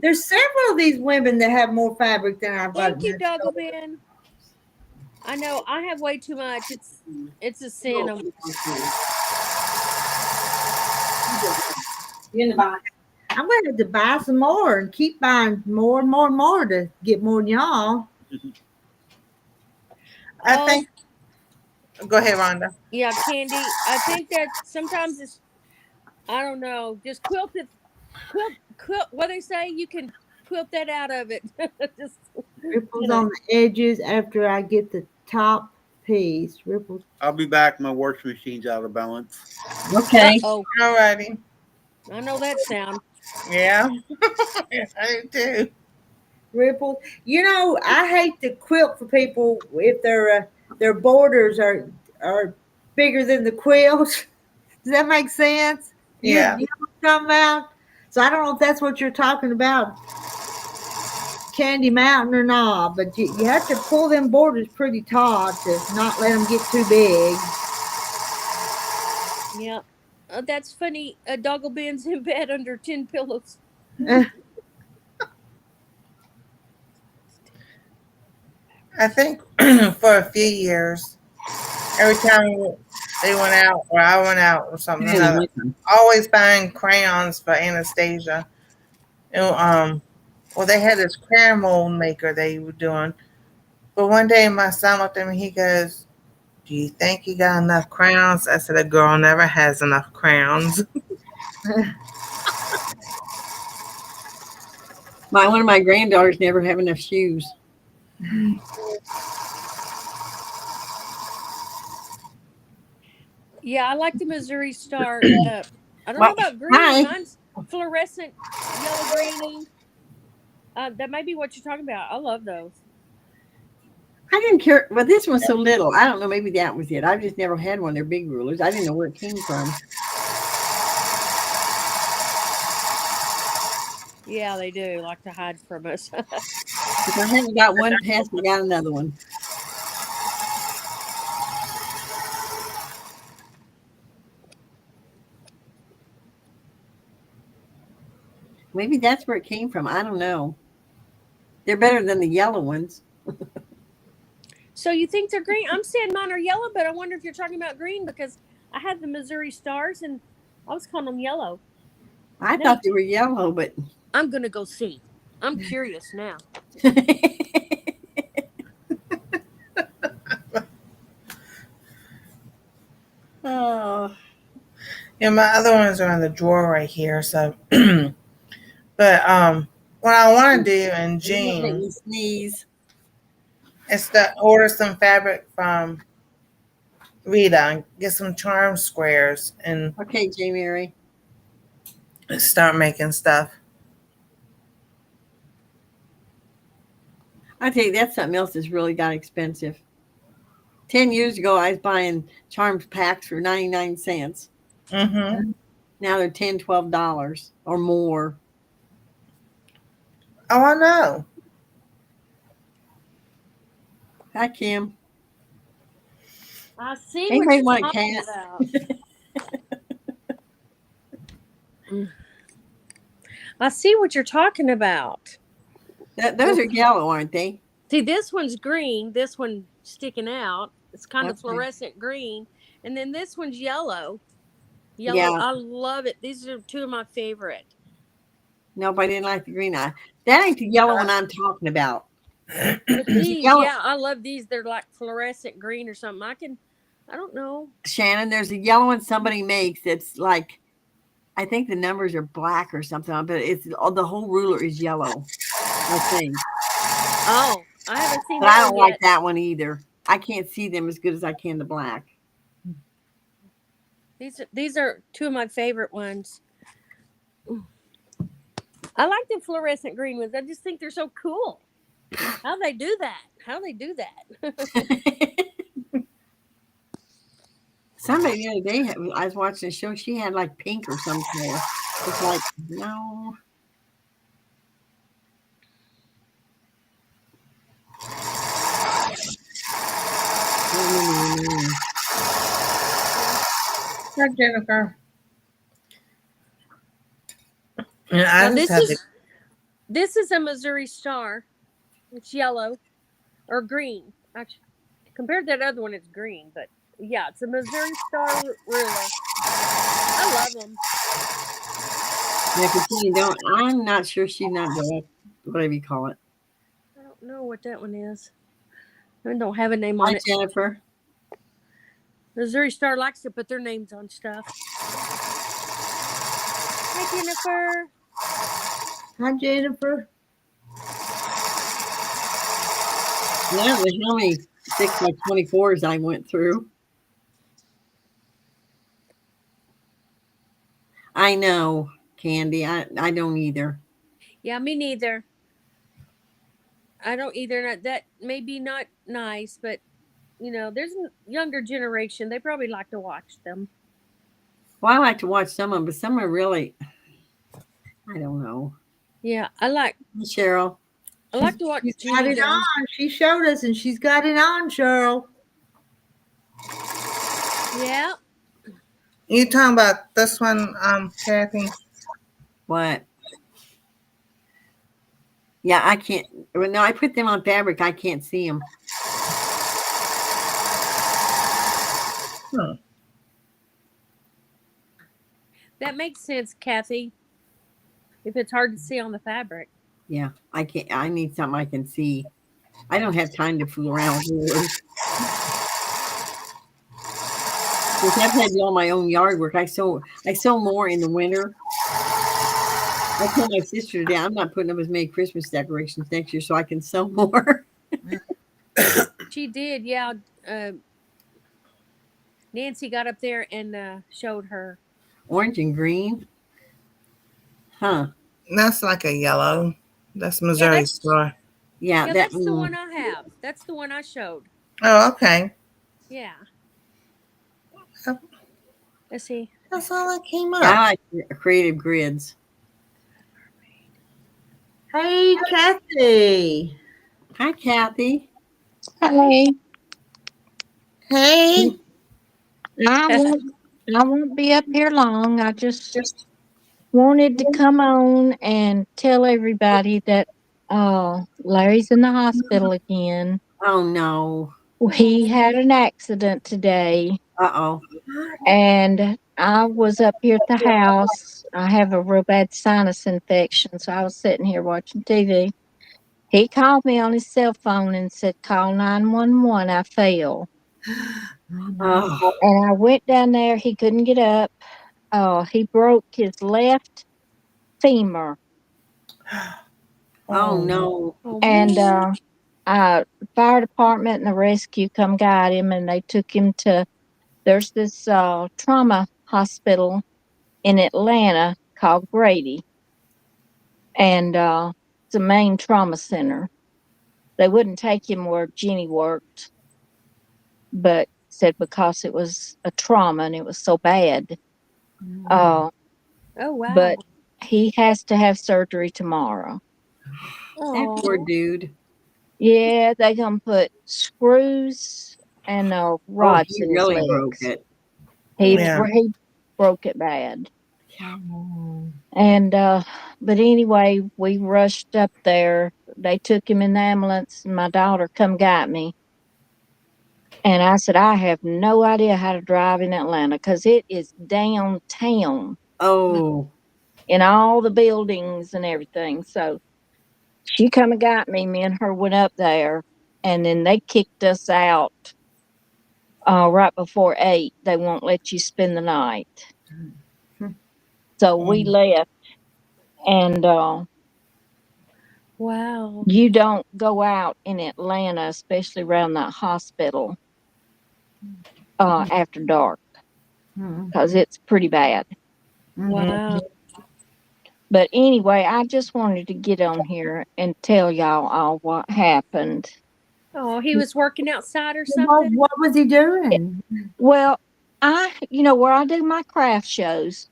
There's several of these women that have more fabric than I've got. Thank you, Dogglebin. I know I have way too much. It's a sin. I'm going to have to buy some more and keep buying more and more and more to get more than y'all. I think. Go ahead, Rhonda. Yeah, Candy. I think that sometimes it's, I don't know, just quilt. What they say, you can quilt that out of it. Just, Ripples on the edges after I get the top piece. Ripples. I'll be back. My work machine's out of balance. Okay. oh, Alrighty. I know that sound. Yeah. I do too. Ripples. You know, I hate to quilt for people if their borders are bigger than the quilt. Does that make sense? Yeah. You know what I'm talking about? So I don't know if that's what you're talking about, Candy Mountain or not, but you have to pull them borders pretty taut to not let them get too big. Yeah. That's funny. Dogglebin's in bed under 10 pillows. I think for a few years, every time they went out or I went out or something, always buying crayons for Anastasia. And, well, they had this crayon mold maker they were doing. But one day my son looked at me, he goes, "Do you think you got enough crayons?" I said, "A girl never has enough crayons." One of my granddaughters never have enough shoes. Yeah, I like the Missouri Star. I don't know about green. Hi. Mine's fluorescent yellow greeny. That might be what you're talking about. I love those. I didn't care. Well, this one's so little. I don't know. Maybe that was it. I've just never had one of their big rulers. I didn't know where it came from. Yeah, they do like to hide from us. If I haven't got one past, I got another one. Maybe that's where it came from. I don't know. They're better than the yellow ones. So you think they're green? I'm saying mine are yellow, but I wonder if you're talking about green because I had the Missouri Stars and I was calling them yellow. I thought they were yellow, but I'm gonna go see. I'm curious now. Oh, Yeah, my other ones are in the drawer right here. So, but what I want to do in make June me sneeze. is to order some fabric from Rita and get some charm squares and Okay, J. Mary. start making stuff. I tell you, that's something else that's really got expensive. 10 years ago, I was buying charms packs for 99 cents. Mm-hmm. Now they're $10, $12 or more. Oh, I know. Hi, Kim. I see what Anybody you're want a talking cat? about. I see what you're talking about. Those are yellow, aren't they? See, this one's green. This one sticking out. It's kind of Okay. fluorescent green, and then this one's yellow. Yellow. Yeah. I love it. These are two of my favorite. Nobody didn't like the green eye. That ain't the yellow one I'm talking about. But There's a these, yellow, yeah, I love these. They're like fluorescent green or something. I don't know. Shannon, there's a yellow one somebody makes that's like, I think the numbers are black or something, but it's the whole ruler is yellow, I think. Oh, I haven't seen But I that don't one like yet. that one either. I can't see them as good as I can the black. These are two of my favorite ones. I like the fluorescent green ones. I just think they're so cool. How they do that? How they do that? Somebody the other day, I was watching a show, she had like pink or something. It's like, no. Hi, Jennifer. And I Now just had to. this is a Missouri Star. It's yellow or green. Actually, compared to that other one, it's green. But yeah, it's a Missouri Star ruler. I love them. Yeah, Christine, I'm not sure she's not direct, whatever you call it. I don't know what that one is. I don't have a name on Hi, it. Jennifer. Missouri Star likes to put their names on stuff. Hi, Jennifer. Hi, Jennifer. Yeah, there's how many 6x24s I went through. I know, Candy. I don't either. Yeah, me neither. I don't either. That may be not nice, but there's a younger generation. They probably like to watch them. Well, I like to watch some of them, but some are really, I don't know. Yeah, I like Cheryl. to watch She's got Judy it Jones. on. She showed us, and she's got it on, Cheryl. Yeah. You talking about this one, Kathy? What? Yeah, I can't. Well, no, I put them on fabric. I can't see them. Hmm. That makes sense, Kathy. If it's hard to see on the fabric. Yeah, I can't. I need something I can see. I don't have time to fool around with rulers. Since I've had to do all my own yard work, I sew more in the winter. I told my sister today I'm not putting up as many Christmas decorations next year so I can sew more. She did, yeah. Nancy got up there and showed her. Orange and green. Huh. That's like a yellow. That's Yeah, Missouri Star. Yeah, yeah, that that's the one I have. That's the one I showed. Oh, okay. Yeah. Oh, Let's see. that's all that came up. I like creative grids. Hey, Kathy. Hi, Kathy. Hey, Hey. I won't be up here long. I just wanted to come on and tell everybody that Larry's in the hospital again. Oh no. He had an accident today, Uh-oh. and I was up here at the house. I have a real bad sinus infection, so I was sitting here watching TV. He called me on his cell phone and said, "Call 911. I fell." Oh, And I went down there. He couldn't get up. He broke his left femur, oh no. Oh and man. fire department and the rescue come got him, and they took him to. There's this trauma hospital in Atlanta called Grady, and it's a main trauma center. They wouldn't take him where Jenny worked, but said because it was a trauma and it was so bad. Uh, Oh wow. but he has to have surgery tomorrow. That poor Oh. dude. Yeah, they gonna put screws and Oh, rods he in his really broke legs. it. He Yeah. he broke it bad. Oh. And but anyway, we rushed up there. They took him in the ambulance, and my daughter come got me. And I said, I have no idea how to drive in Atlanta because it is downtown Oh, in all the buildings and everything. So she come and got me. Me and her went up there, and then they kicked us out right before 8. They won't let you spend the night. So we Mm. left, and Wow. you don't go out in Atlanta, especially around that hospital, after dark Mm. because it's pretty bad. Mhm. Wow. But anyway, I just wanted to get on here and tell y'all all what happened. Oh, he was working outside or What, something? what was he doing? Well, where I do my craft shows,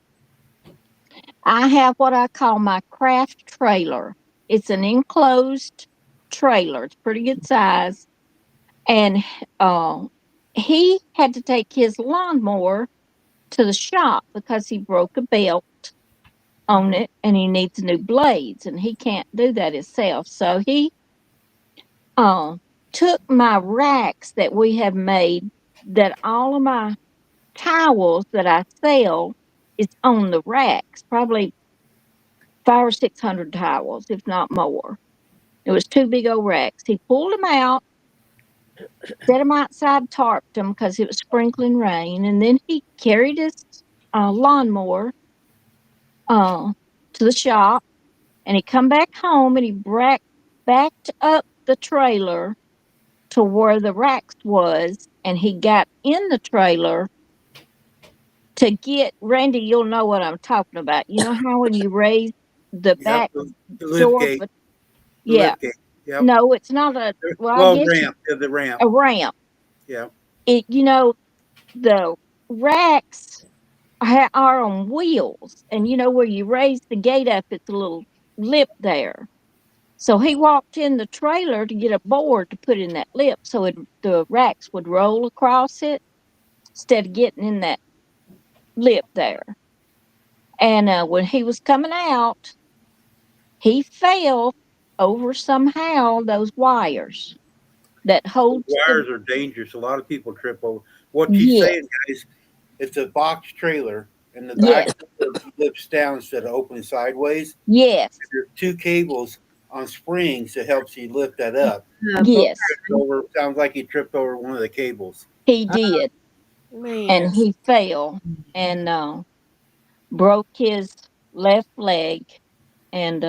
I have what I call my craft trailer. It's an enclosed trailer. It's pretty good size. And uh, he had to take his lawnmower to the shop because he broke a belt on it and he needs new blades and he can't do that himself. So he uh, took my racks that we have made, that all of my towels that I sell is on the racks, probably 500 or 600 towels, if not more. It was two big old racks. He pulled them out, set them outside, tarped them because it was sprinkling rain, and then he carried his lawnmower uh, to the shop, and he come back home and he backed up the trailer to where the racks was, and he got in the trailer to get Randy. You'll know what I'm talking about. You know how when you raise the Yep. back The lift door, gate. but The yeah, lift gate. Yep. no, it's not a. Well, I Well, guess ramp. Yeah, the ramp. a ramp. Yeah. It, the racks are on wheels, and where you raise the gate up, it's a little lip there. So he walked in the trailer to get a board to put in that lip, so the racks would roll across it instead of getting in that lip there. And when he was coming out, he fell over somehow those wires that Those holds the. wires are dangerous. A lot of people trip over. What she's Yeah, saying, guys, it's a box trailer, and the yes, back lifts down instead of opening sideways. yes, There's two cables on springs that helps you lift that up. Boy. yes, Over sounds like he tripped over one of the cables. he Uh, did, and Man. he fell and broke his left leg. And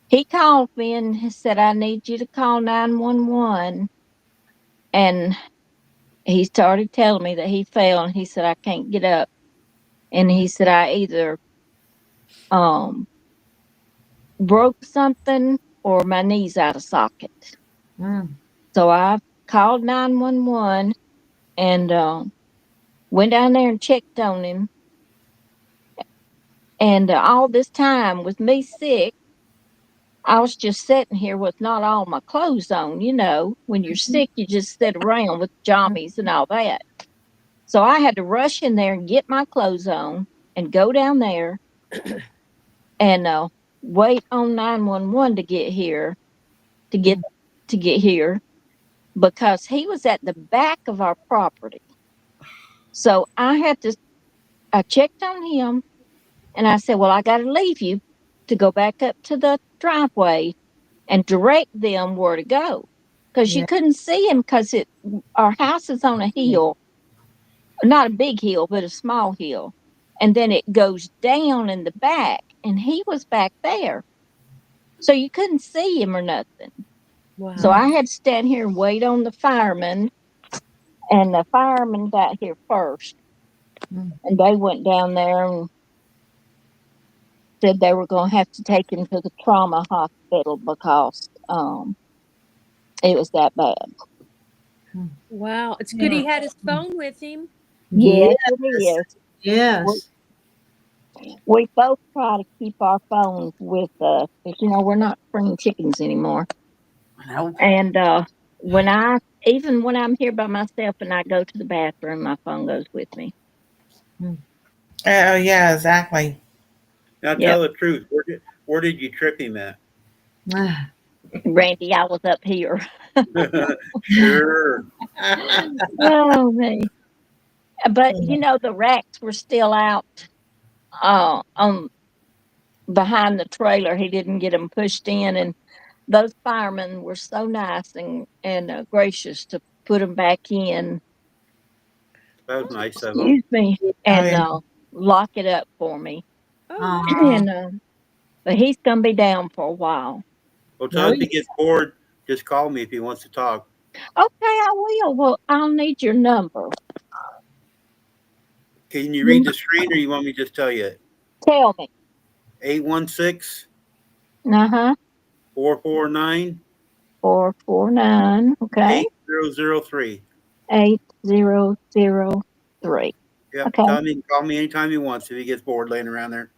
he called me and he said, "I need you to call 911." And he started telling me that he fell, and he said, "I can't get up." And he said, "I either um broke something or my knee's out of socket." mm, So I called 911 and went down there and checked on him. And all this time, with me sick, I was just sitting here with not all my clothes on. When you're sick, you just sit around with jammies and all that. So I had to rush in there and get my clothes on and go down there and wait on 911 to get here, to get to get here, because he was at the back of our property. So I checked on him and I said, "Well, I got to leave you to go back up to the driveway and direct them where to go." Because you yeah. couldn't see him because our house is on a hill, not a big hill, but a small hill. And then it goes down in the back, and he was back there. So you couldn't see him or nothing. So Wow. I had to stand here and wait on the fireman, and the fireman got here first. Mm, And they went down there and said they were going to have to take him to the trauma hospital because It was that bad. Wow. It's good he had his phone with him. Yes, Yes. it is. Yes. We both try to keep our phones with us, 'cause, we're not spring chickens anymore. Nope. And even when I'm here by myself and I go to the bathroom, my phone goes with me. Oh, yeah, exactly. Now Yep. tell the truth. Where did you trip him at? Ah, Randy, I was up here. Sure. Oh, me. But the racks were still out on behind the trailer. He didn't get them pushed in, and those firemen were so nice and gracious to put them back in. That was nice of him. Excuse me, Oh, and yeah. lock it up for me. Oh, nice. ah. And but he's gonna be down for a while. Well, tell No, him if he gets bored, just call me if he wants to talk. Okay, I will. Well, I'll need your number. Can you read the screen or you want me to just tell you it? Tell me. 816 Uh-huh. 449 449. Okay. 8003. 8003. Yep. Okay. Tell him he can call me anytime he wants if he gets bored laying around there.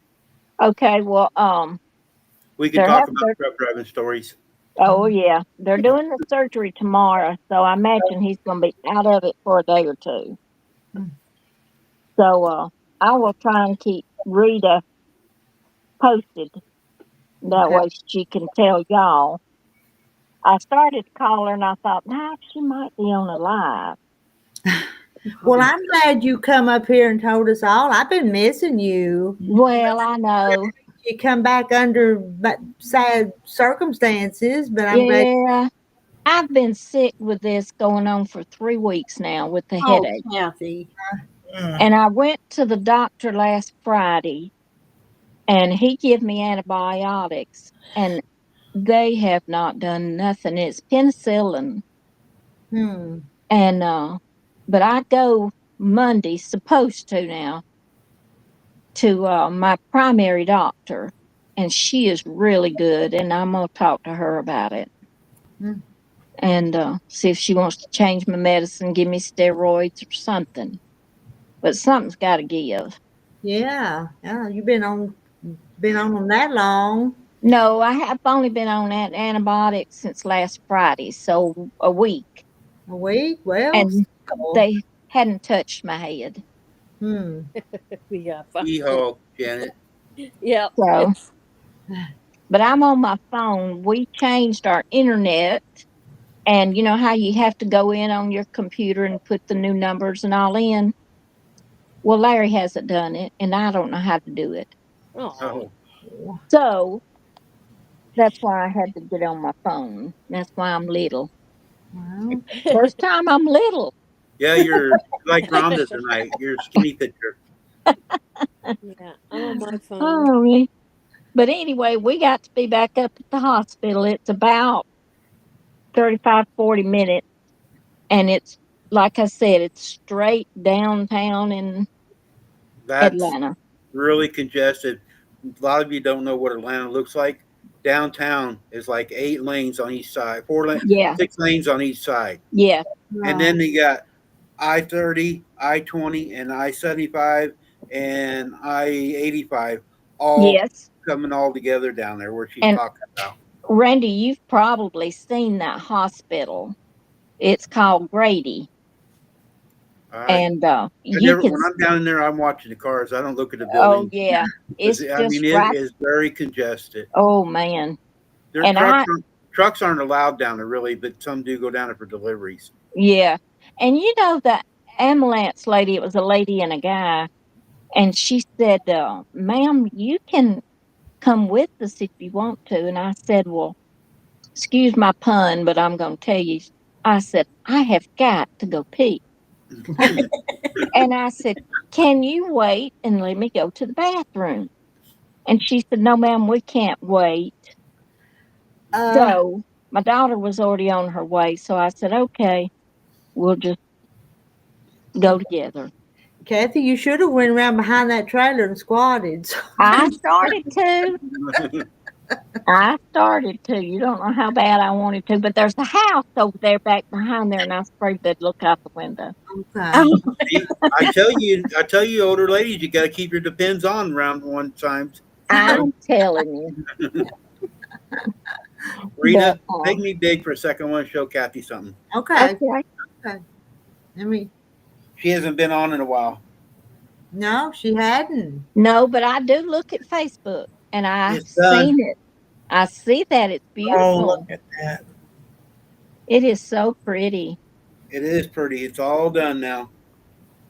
Okay. Well, We can they're talk having about their truck driving stories. oh yeah, they're doing the surgery tomorrow, so I imagine he's gonna be out of it for a day or two. So I will try and keep Rita posted. That okay. way she can tell y'all. I started to call her and I thought, nah, she might be on a live. Well, I'm glad you come up here and told us all. I've been missing you. Well, I know. You come back under sad circumstances, but I'm glad. Yeah. I've been sick with this going on for 3 weeks now with the Oh, headache. Kathy. Mm. And I went to the doctor last Friday and he gave me antibiotics and they have not done nothing. It's penicillin. Hmm. And but I go Monday, supposed to now, to my primary doctor, and she is really good, and I'm gonna talk to her about it Hmm. and see if she wants to change my medicine, give me steroids or something. But something's got to give. Yeah. Yeah. You've been on them that long. No, I have only been on that antibiotic since last Friday, so a week, A week. Well. and Still. they hadn't touched my head. Hmm. Yeah. Fine. Yeehaw, Janet. Yep. So, but I'm on my phone. We changed our internet. And you know how you have to go in on your computer and put the new numbers and all in? Well, Larry hasn't done it, and I don't know how to do it. Oh. Oh, So that's why I had to get on my phone. That's why I'm little. Well. First time I'm little. yeah, you're like Rhonda tonight. You're a skinny picture. Yeah. I'm on my phone. Oh, but anyway, we got to be back up at the hospital. It's about 35, 40 minutes. And it's, like I said, it's straight downtown in That's Atlanta. really congested. A lot of you don't know what Atlanta looks like. Downtown is like 8 lanes on each side, Yeah, 6 lanes on each side. yeah, And then they got I-30, I-20, and I-75 and I-85 all yes. coming all together down there where she's And talking about. Randy, you've probably seen that hospital. It's called Grady, I and I you never can. when I'm down in there, I'm watching the cars. I don't look at the Oh building yeah, because it's I just mean it right. is very congested. Oh man, Their and trucks aren't allowed down there really, but some do go down there for deliveries. yeah, and the ambulance lady. It was a lady and a guy, and she said, "Ma'am, you can come with us if you want to." And I said, "Well, excuse my pun, but I'm going to tell you." I said, "I have got to go pee." And I said, "Can you wait and let me go to the bathroom?" And she said, "No, ma'am, we can't wait." Uh, So my daughter was already on her way. So I said, "Okay, we'll just go together." Kathy, you should have went around behind that trailer and squatted. I started to. I started to. You don't know how bad I wanted to, but there's a house over there back behind there, and I was afraid they'd look out the window. Okay. See, I tell you, older ladies, you got to keep your depends on around one times. I'm telling you. But Rita, make me big for a second. I want to show Kathy something. Okay. okay. Okay. Let me. She hasn't been on in a while. No, she hadn't. No, but I do look at Facebook, and I've It's done. seen it. I see that it's Oh, look beautiful. at that. It is so pretty. It is pretty. It's all done now.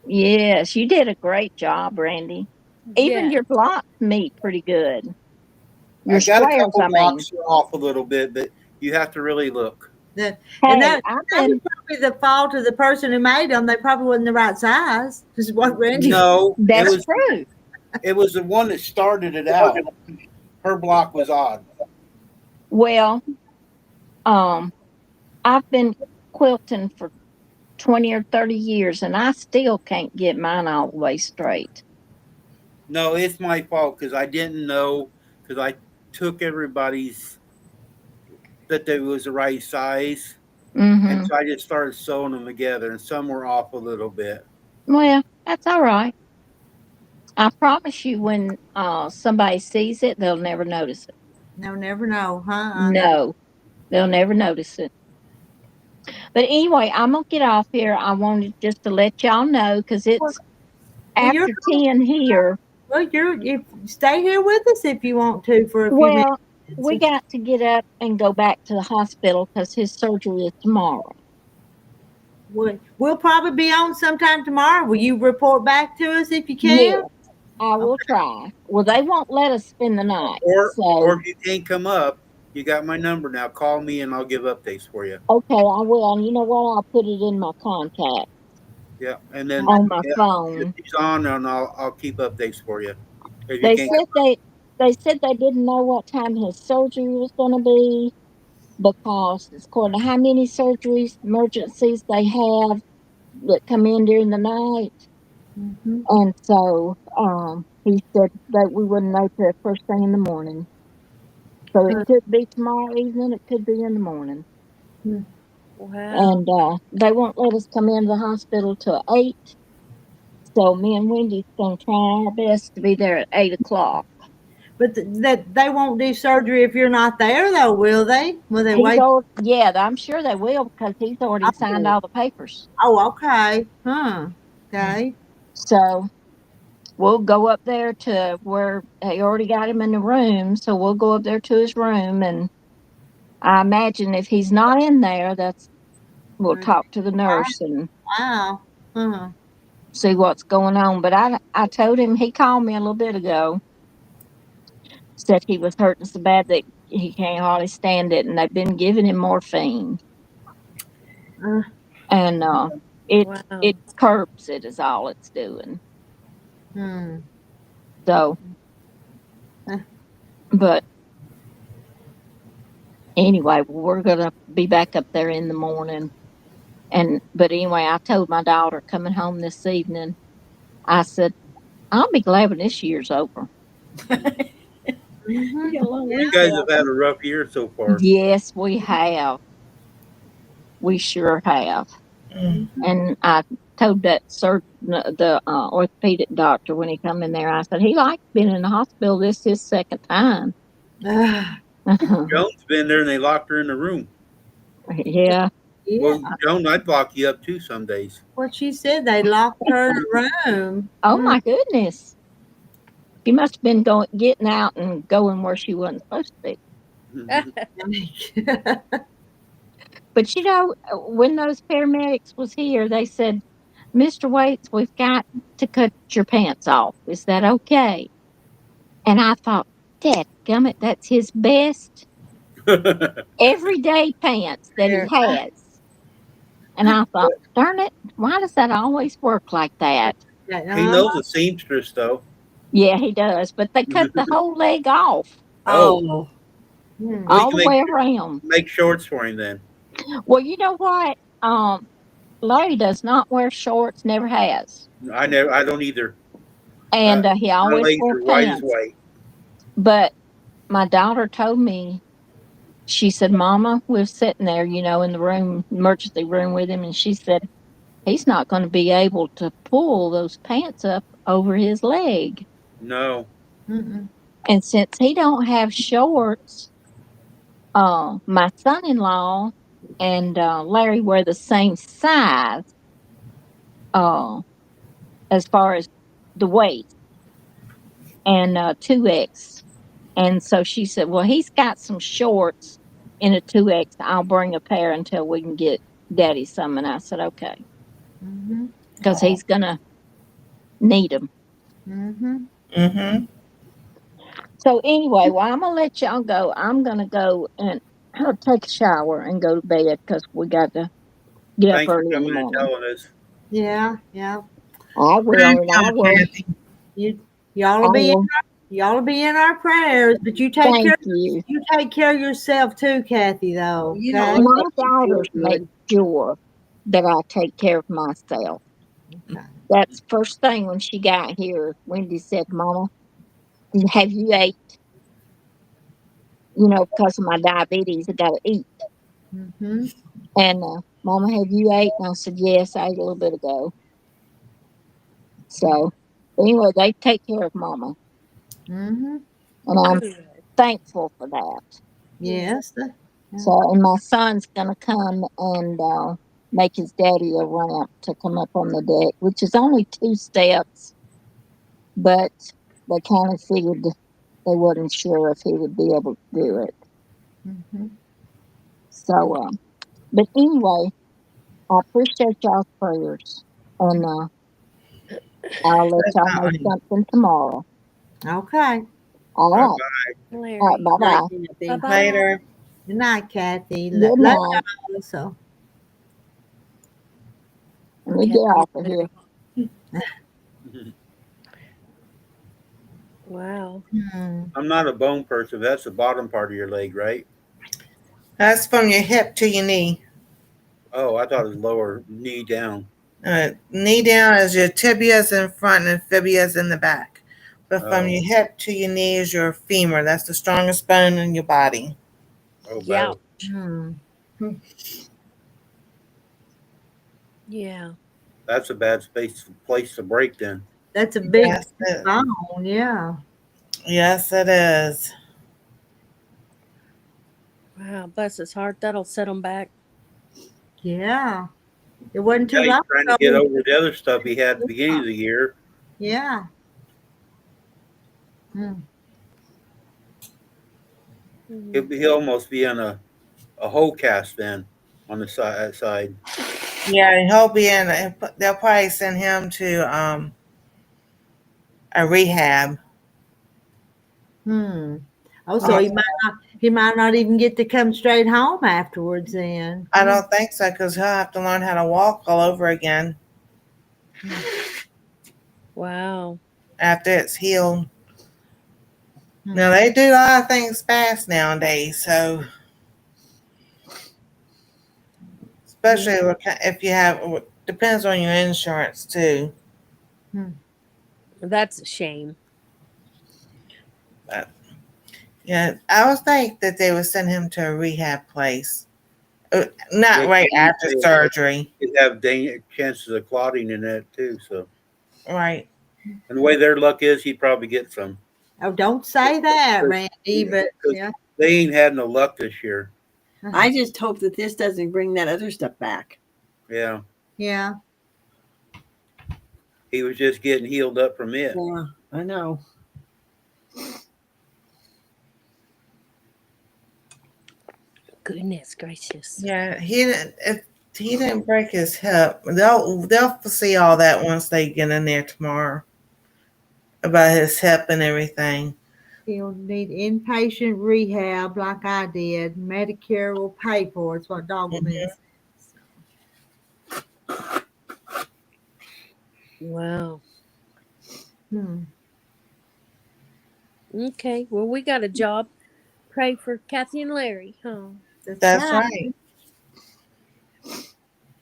Yes, you did a great job, Randy. Even Yeah. your blocks meet pretty good. Your I got a squares, couple I mean. blocks off a little bit, but you have to really look. The, and Hey, that I've that was been. probably the fault of the person who made them. They probably wasn't the right size. Is what Randy. No, That's true. it was the one that started it out. Her block was odd. Well, um, I've been quilting for 20 or 30 years, and I still can't get mine all the way straight. No, it's my fault because I didn't know because I took everybody's that they was the right size, and Mm-hmm. so I just started sewing them together, and some were off a little bit. Well, that's all right. I promise you, when somebody sees it, they'll never notice it. No, never know, huh? No, they'll never notice it. But anyway, I'm gonna get off here. I wanted just to let y'all know because Well, it's well, you're after 10 here. well. You stay here with us if you want to for a few Well, we minutes. got to get up and go back to the hospital because his surgery is tomorrow. We'll probably be on sometime tomorrow. Will you report back to us if you Yes, can? I will try. Well, they won't let us spend the night. Or So, if you can't come up, you got my number now. Call me and I'll give updates for you. okay, I will. And you know what? I'll put it in my contact Yeah, and then on my yeah, if phone. she's on, and I'll keep updates for you. If you They can't, said they didn't know what time his surgery was going to be because it's according to how many surgeries, emergencies they have that come in during the night. Mm-hmm. And so he said that we wouldn't know till first thing in the morning. So it could be tomorrow evening, it could be in the morning. Wow. And they won't let us come into the hospital till 8. So me and Wendy's gonna try our best to be there at 8 o'clock. But that they won't do surgery if you're not there, though, will they? Will they He's wait? old, yeah, I'm sure they will because he's already signed Oh, all the papers. oh, okay, huh? Okay. So we'll go up there to where they already got him in the room. So we'll go up there to his room, and I imagine if he's not in there, that's we'll talk to the nurse and Wow. Huh. see what's going on. But I told him, he called me a little bit ago, said he was hurting so bad that he can't hardly stand it, and they've been giving him morphine, Uh, and it Wow. curbs it is all it's doing. hmm. So, Uh, but anyway, we're gonna be back up there in the morning. And but anyway, I told my daughter coming home this evening, I said, I'll be glad when this year's over. mhm. You got a long you way guys to have had a rough year so far. Yes, we have. We sure have. Mm. And I told that the orthopedic doctor when he come in there, I said, he likes being in the hospital. This is his second time. Ah, Joan's been there and they locked her in the room. Yeah. yeah. Well, Joan, I'd lock you up too some days. What she said, they locked her in a room. Oh my goodness. She must have been getting out and going where she wasn't supposed to be. But when those paramedics was here, they said, Mr. Waits, we've got to cut your pants off. Is that okay? And I thought, dadgummit, that's his best everyday pants that he Yeah. has. And I thought, darn it, why does that always work like that? He Uh, knows a seamstress though. Yeah, he does. But they cut the whole leg off, Oh, Oh, hmm. we all can the way around. make shorts for him then. Well, you know what? Larry does not wear shorts, never has. I don't either. And he My always legs wore are white as pants. white. But my daughter told me, she said, Mama, we're sitting there, in the room, emergency room with him, and she said, he's not going to be able to pull those pants up over his leg. No. Mm-mm. And since he don't have shorts, my son-in-law and Larry wear the same size uh, as far as the waist, and 2X. And so she said, well, he's got some shorts in a 2X. I'll bring a pair until we can get daddy some. And I said, okay, Mm-hmm. because he's going to need them. Mm-hmm. Mm-hmm. So anyway, well, I'm going to let y'all go. I'm going to go and take a shower and go to bed because we got to get up Thanks for early in the coming and morning. telling us. Yeah, yeah. I will, and I will. Kathy. You y'all I will be will. y'all will be in our prayers, but you take Thank care you. you take care of yourself too, Kathy, though. You Okay. don't look My like you feel daughters make good. sure that I take care of myself. Okay. That's first thing when she got here. Wendy said, Mama, have you ate? Because of my diabetes, I got to eat. Mm-hmm. And Mama, have you ate? And I said, yes, I ate a little bit ago. So anyway, they take care of Mama, Mm-hmm. and I'm Good. thankful for that. Yeah. Yes. Yeah. So, and my son's gonna come and make his daddy a ramp to come up on the deck, which is only 2 steps, but they kind of figured they wasn't sure if he would be able to do it. Mm-hmm. So, but anyway, I appreciate y'all's prayers, and I'll let y'all know Definitely. something tomorrow. Okay. All Bye right. bye. All right. Larry. Bye Night, bye. Bye Kathy. bye. Later. Good night, Kathy. Good Love night. y'all. So Let me get Kathy off and of here. Larry. Wow. I'm not a bone person. That's the bottom part of your leg, right? That's from your hip to your knee. Oh, I thought it was lower knee down. Knee down is your tibias in front and fibias in the back. But from Oh, your hip to your knee is your femur. That's the strongest bone in your body. oh, Yeah. better. Hmm. Yeah. That's a bad place to break then. That's a big Yes, it, bone. Yeah. yes, it is. Wow. Bless his heart. That'll set him back. Yeah. It wasn't Yeah, too he's long trying to ago. get over the other stuff he had at the beginning of the year. Yeah. Hmm. Mhm. He'll almost be on a whole cast then on the side. Yeah, and he'll be in. They'll probably send him to a rehab. Hmm. Oh, so Yeah, he might not even get to come straight home afterwards then. I don't think so because he'll have to learn how to walk all over again Wow. after it's healed. Hmm. Now they do a lot of things fast nowadays, so especially Yeah. if you have depends on your insurance too. Hmm. That's a shame. But yeah, I would think that they would send him to a rehab place, Yeah, not right Katie after said surgery, he'd have chances of clotting in that too. So, right? and the way their luck is, he'd probably get some. Oh, don't say that, Randy, but Because yeah. they ain't had no luck this year. I just hope that this doesn't bring that other stuff back. Yeah, Yeah. he was just getting healed up from it. Yeah, I know. Goodness gracious. Yeah, he didn't. If he didn't break his hip, they'll see all that once they get in there tomorrow about his hip and everything. He'll need inpatient rehab like I did. Medicare will pay for it. It's what Dogwoman Mhm. says. Wow. Hmm. Okay. Well, we got a job. Pray for Kathy and Larry, huh? That's That's right. right.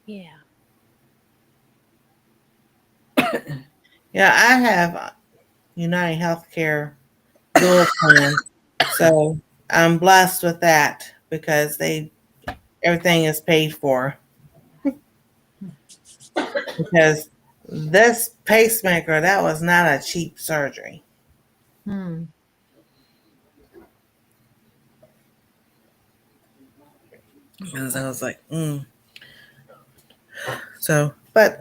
Yeah. Yeah, I have United Healthcare dual plan. So I'm blessed with that because everything is paid for. Because this pacemaker, that was not a cheap surgery. Hmm. Because I was like, So, but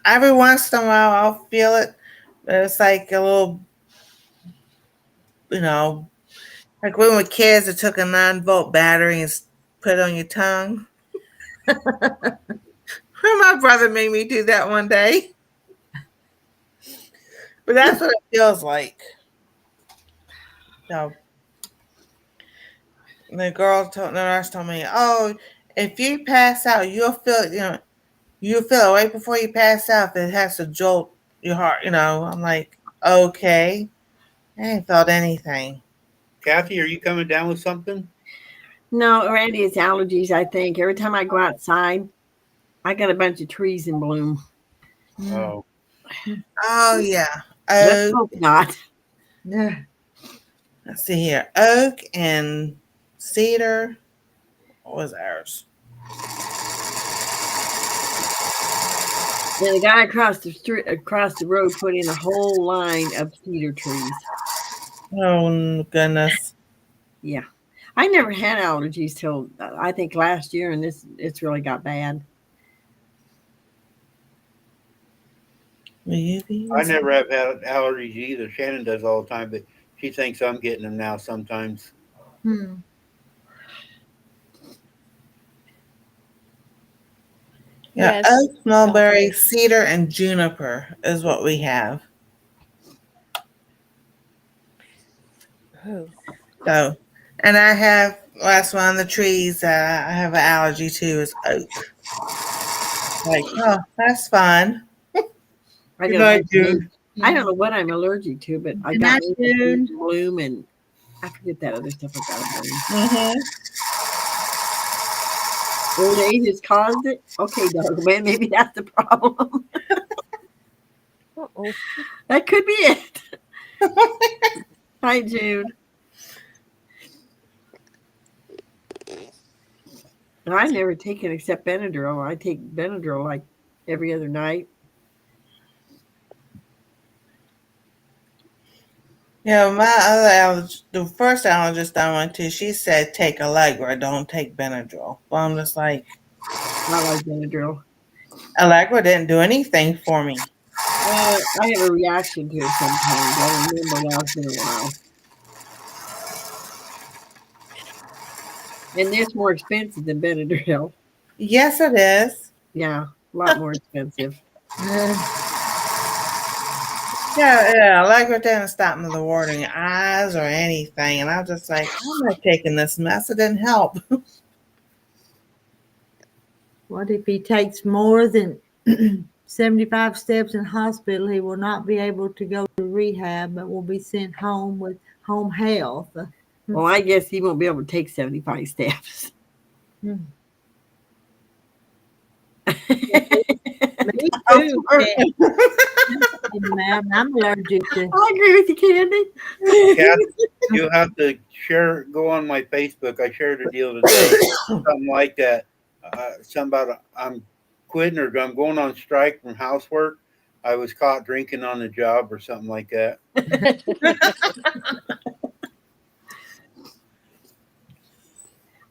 every once in a while I'll feel it. But it's like a little, you know, like when we were kids, it took a 9-volt battery and put it on your tongue. My brother made me do that one day. But that's what it feels like. So the nurse told me, "Oh, if you pass out, you'll feel it right before you pass out. That it has to jolt your heart." I'm like, "Okay, I ain't felt anything." Kathy, are you coming down with something? No, Randy, it's allergies, I think. Every time I go outside, I got a bunch of trees in bloom. Oh, Oh yeah, Let's oak. hope not. Yeah. Let's see here, oak and cedar. What was ours? And the guy across the road, put in a whole line of cedar trees. Oh goodness. Yeah, I never had allergies till I think last year, and it's really got bad. I never have had allergies either. Shannon does all the time, but she thinks I'm getting them now sometimes. Hmm. Yeah, Yes. oak, mulberry, cedar, and juniper is what we have. Oh. So, and I have last one of the trees that I have an allergy to is oak. Like, oh, that's fun. I Good got a night, bunch of mint. June. I don't know what I'm allergic to, but I Good got night, mint June. bloom, and I forget that other stuff I got to bloom. Mm-hmm. Old age has caused it. Okay, dog man, maybe that's the problem. Uh-oh. That could be it. Hi, June. And I've never taken except Benadryl. I take Benadryl like every other night. Yeah, my other allergy, the first allergist I went to, she said take Allegra, don't take Benadryl. Well, I'm just like, I like Benadryl. Allegra didn't do anything for me. I have a reaction to it sometimes. I don't remember now. It's been a while. And it's more expensive than Benadryl. Yes, it is. Yeah, a lot more expensive. Yeah, Allegra didn't stop me the watering eyes or anything, and I was just like, I'm not taking this mess. It didn't help. What if he takes more than 75 steps in hospital? He will not be able to go to rehab, but will be sent home with home health. Well, I guess he won't be able to take 75 steps. Hmm. Me Go too, for it. ma'am. I'm allergic to. I agree with you, Candy. Kathy, you'll have to go on my Facebook. I shared a deal today, something like that. Something about I'm quitting or I'm going on strike from housework. I was caught drinking on the job or something like that.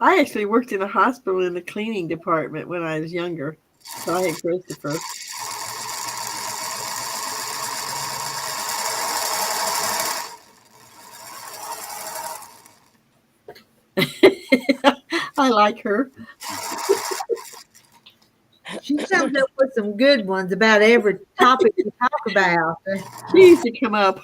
I actually worked in a hospital in the cleaning department when I was younger. So I had Christopher. I like her. She comes up with some good ones about every topic we talk about. She used to come up.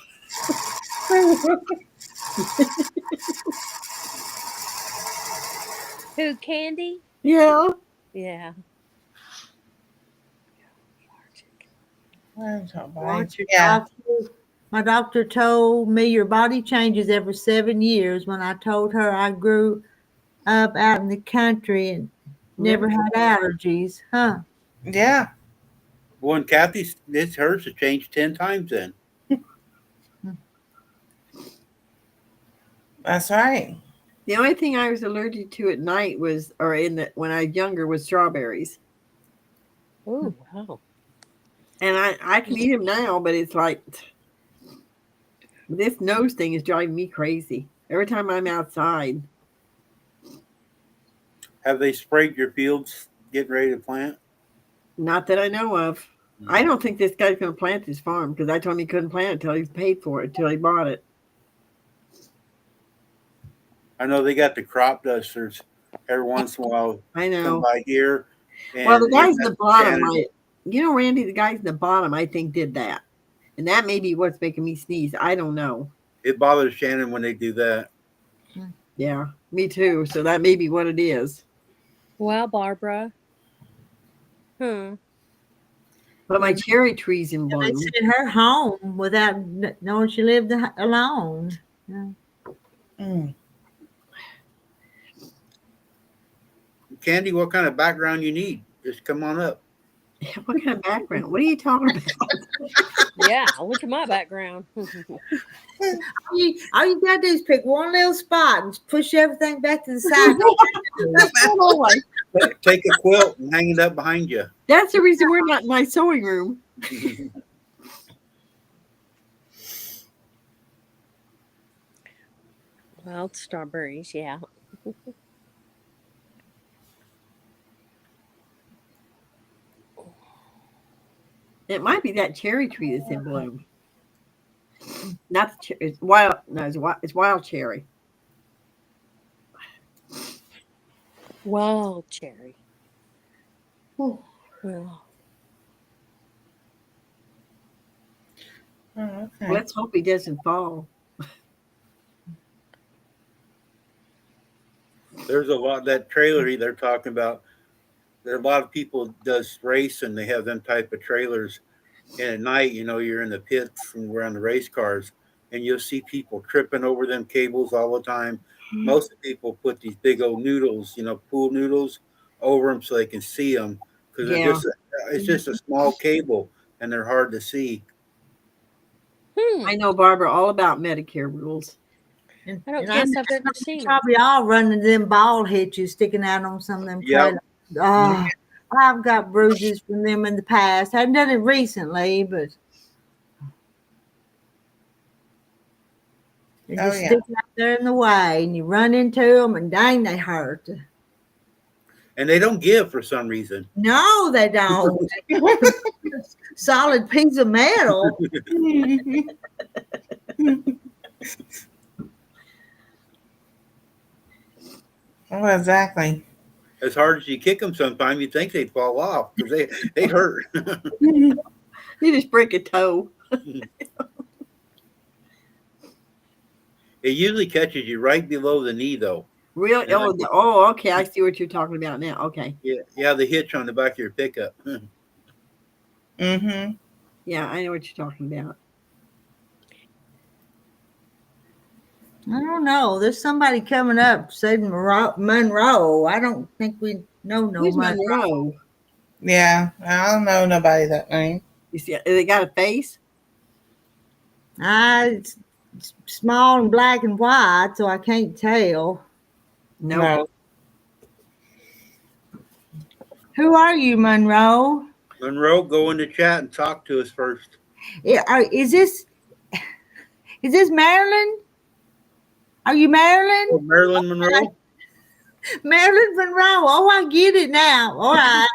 Who, Candy? Yeah. Yeah. Watch your Yeah. doctor. My doctor told me your body changes every 7 years. When I told her I grew up out in the country and never had allergies. Huh. Yeah. Well, and hers has changed 10 times then. That's right. The only thing I was allergic to at night was, or when I was younger, was strawberries. Ooh, wow. And I can eat them now, but it's like this nose thing is driving me crazy every time I'm outside. Have they sprayed your fields getting ready to plant? Not that I know of. I don't think this guy's going to plant this farm because I told him he couldn't plant it until he paid for it, until he bought it. I know they got the crop dusters every once in a while. I know. Come by here. Well, the guys in the bottom, Shannon, Randy, the guys in the bottom, I think did that. And that may be what's making me sneeze. I don't know. it bothers Shannon when they do that. Yeah, me too. So that may be what it is. Well, Barbara. But my cherry tree's in They bloom. sent her home without knowing she lived alone. Yeah. Mm. Candy, what kind of background you need? Just come on up. What kind of background? What are you talking about? Yeah, look at my background. All you gotta do is pick one little spot and push everything back to the side. Take a quilt and hang it up behind you. That's the reason we're not in my sewing room. Well, strawberries, yeah. It might be that cherry tree that's in bloom. Not the it's wild. No, it's wild cherry. Wild cherry. Well, Oh, okay. Let's hope he doesn't fall. There's a lot that trailer they're talking about. There are a lot of people does race and they have them type of trailers. And at night, you're in the pits and we're on the race cars, and you'll see people tripping over them cables all the time. Most of the people put these big old noodles, pool noodles, over them so they can see them because Yeah. it's just a small cable and they're hard to see. I know, Barbara, all about Medicare rules. And, I don't and guess I've ever seen it. probably all running them ball hitches sticking out on some of them Yep. trailers. Oh, I've got bruises from them in the past. I haven't done it recently, but they're just sticking out there in the way, and you run into them, and dang, they hurt. And they don't give for some reason. No, they don't. Solid piece of metal. Oh, exactly. As hard as you kick them, sometimes you think they'd fall off because they hurt. You just break a toe. It usually catches you right below the knee, though. Really? Yeah. Oh, okay. I see what you're talking about now. Okay. Yeah, the hitch on the back of your pickup. Mm-hmm. Yeah, I know what you're talking about. I don't know. There's somebody coming up said Monroe. I don't think we know Who's Monroe? Yeah, I don't know nobody that name. You see, they got a face? It's small and black and white, so I can't tell. No. Who are you, Monroe? Monroe, go in the chat and talk to us first. Is this Marilyn? Are you Marilyn? Oh, Marilyn Monroe? Marilyn Monroe. Oh, I get it now. All right.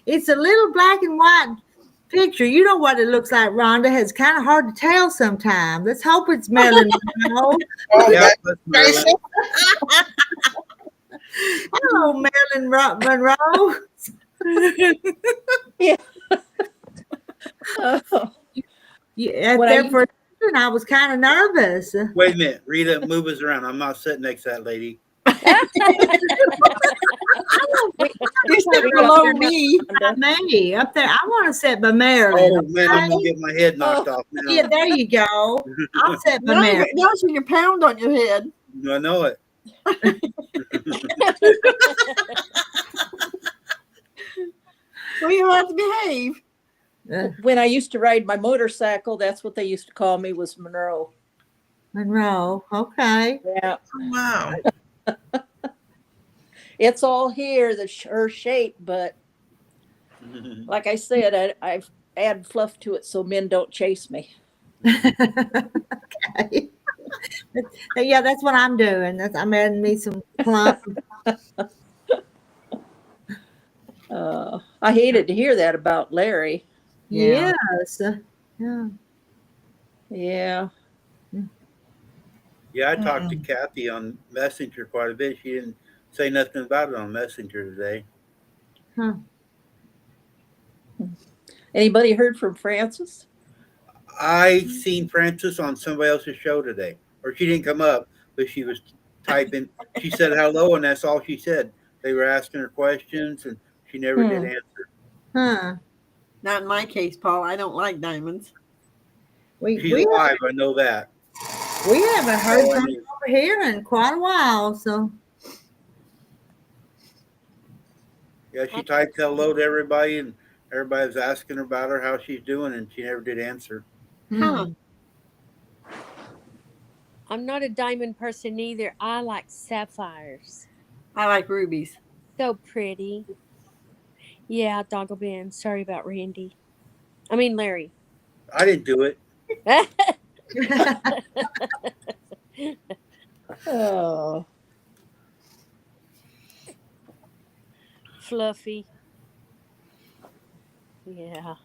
It's a little black and white picture. You know what it looks like, Rhonda. It's kind of hard to tell sometimes. Let's hope it's Marilyn Monroe. Yeah, that's Marilyn. Hello, Marilyn Monroe. Yeah. Yeah, What there I- for a second, I was kind of nervous. Wait a minute. Rita, move us around. I'm not sitting next to that lady. You're sitting below me. Me up there. I want to sit by Marilyn. Oh, man, I'm going to get my head knocked off now. Yeah, there you go. I'll sit by Now Marilyn. you can pound on your head. I know it. Well, you have to behave. When I used to ride my motorcycle, that's what they used to call me, was Monroe. Monroe. Okay. Yeah. Wow. It's all here, her shape, but like I said, I've added fluff to it so men don't chase me. Okay. Yeah, that's what I'm doing. I'm adding me some plump. I hated to hear that about Larry. Yeah. Yes. Yeah. Yeah. Yeah, I talked to Mm-mm. Kathy on Messenger quite a bit. She didn't say nothing about it on Messenger today. Huh. Anybody heard from Francis? I seen Frances on somebody else's show today, or she didn't come up, but she was typing. She said hello, and that's all she said. They were asking her questions, and she never did answer. Huh. Not in my case, Paul. I don't like diamonds. She's alive, I know that. We haven't heard Oh, I from knew. her over here in quite a while. So Yeah, she typed hello to everybody, and everybody was asking her about her, how she's doing, and she never did answer. Huh. I'm not a diamond person either. I like sapphires. I like rubies. So pretty. Yeah, Doggle Ben. Sorry about Randy. I mean Larry. I didn't do it. Oh. Fluffy. Yeah.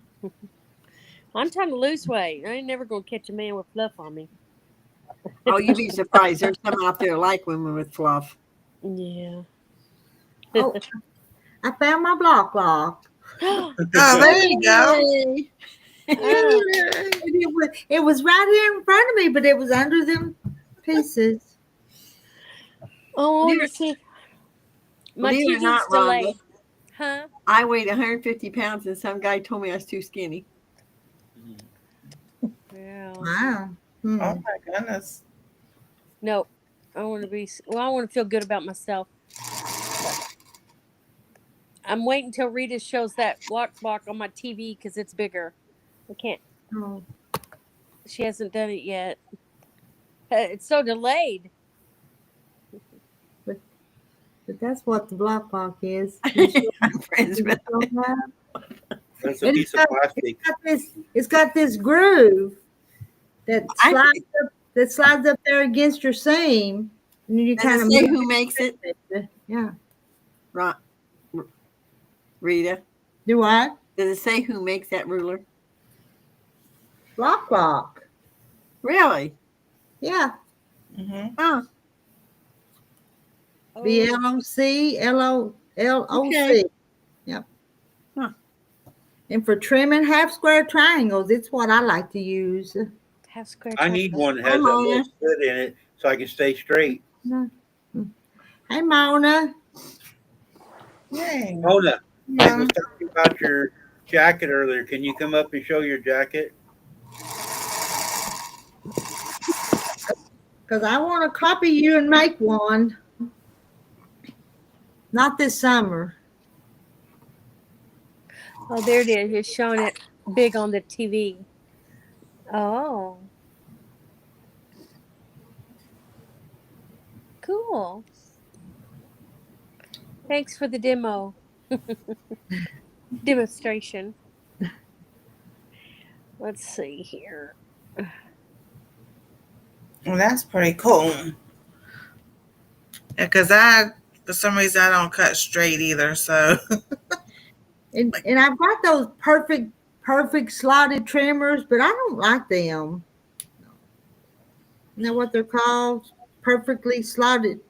I'm trying to lose weight. I ain't never gonna catch a man with fluff on me. Oh, you'd be surprised. There's some out there like women with fluff. Yeah. oh, I found my block. Oh, there you go. Yay. It was right here in front of me, but it was under them pieces. Oh, Believe you it- see, my Believe it or TV's not, Rhonda, delayed. Huh? I weighed 150 pounds, and some guy told me I was too skinny. Yeah. Wow. Oh my goodness. No, I want to be. Well, I want to feel good about myself. I'm waiting until Rita shows that watch block on my TV because it's bigger. I can't. Oh, She hasn't done it yet. It's so delayed. but that's what the block is. I'm friends with That's a piece of plastic. It's got this groove that I- slides up there against your seam, and you Does kind it of say who makes it? Yeah. Rita, Do what? does it say who makes that ruler? Block. Really? Yeah. Mm-hmm. Oh, BLOC LOC. Okay. Yep. Huh. And for trimming half square triangles, it's what I like to use. Half square. I need one that has Hi, that Mona. little slit in it so I can stay straight. Hey, Mona. Yay. Mona, I Yeah. was talking about your jacket earlier. Can you come up and show your jacket? Because I want to copy you and make one. Not this summer. Oh, there it is. You're showing it big on the TV. Oh. Cool. Thanks for the demo. Demonstration. Let's see here. Well, that's pretty cool. Yeah, because for some reason, I don't cut straight either. So, And I've got those perfect slotted trimmers, but I don't like them. You know what they're called? Perfectly slotted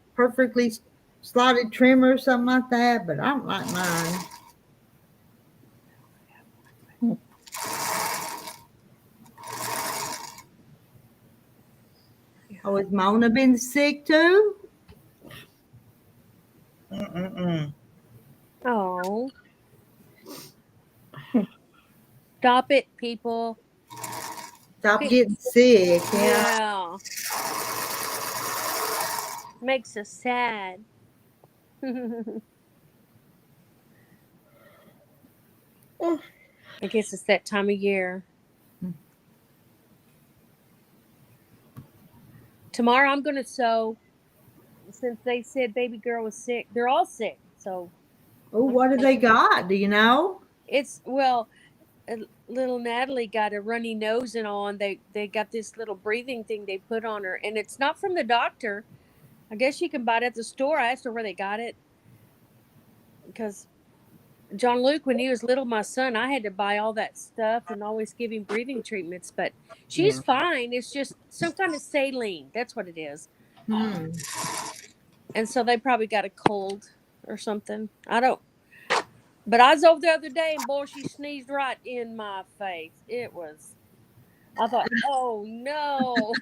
trimmer, something like that, but I don't like mine. Oh, has Mona been sick too? Oh. Stop it, people. Stop getting sick. Yeah. Yeah. Makes us sad. I guess it's that time of year. Tomorrow I'm going to sew. Since they said baby girl was sick, they're all sick. So Oh, what have they got? Do you know? it's, well, little Natalie got a runny nose and all, and they got this little breathing thing they put on her, and it's not from the doctor. I guess you can buy it at the store. I asked her where they got it because John Luke, when he was little, my son, I had to buy all that stuff and always give him breathing treatments. But she's Yeah. fine. It's just some kind of saline. That's what it is. Hmm. And so they probably got a cold or something. I don't. But I was over the other day, and boy, she sneezed right in my face. It was. I thought, oh no.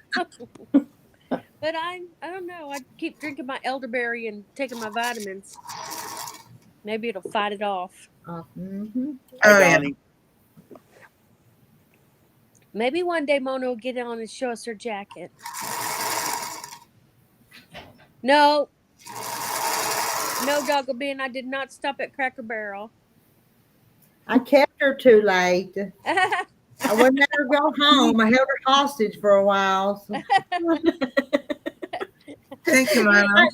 But I don't know. I keep drinking my elderberry and taking my vitamins. Maybe it'll fight it off. Mm-hmm. Hi, Oh, yeah. Donnie. Maybe one day Mona will get on and show us her jacket. No, no, Doggle Bean, I did not stop at Cracker Barrel. I kept her too late. I wouldn't let her go home. I held her hostage for a while. So. Thank you, Mama. I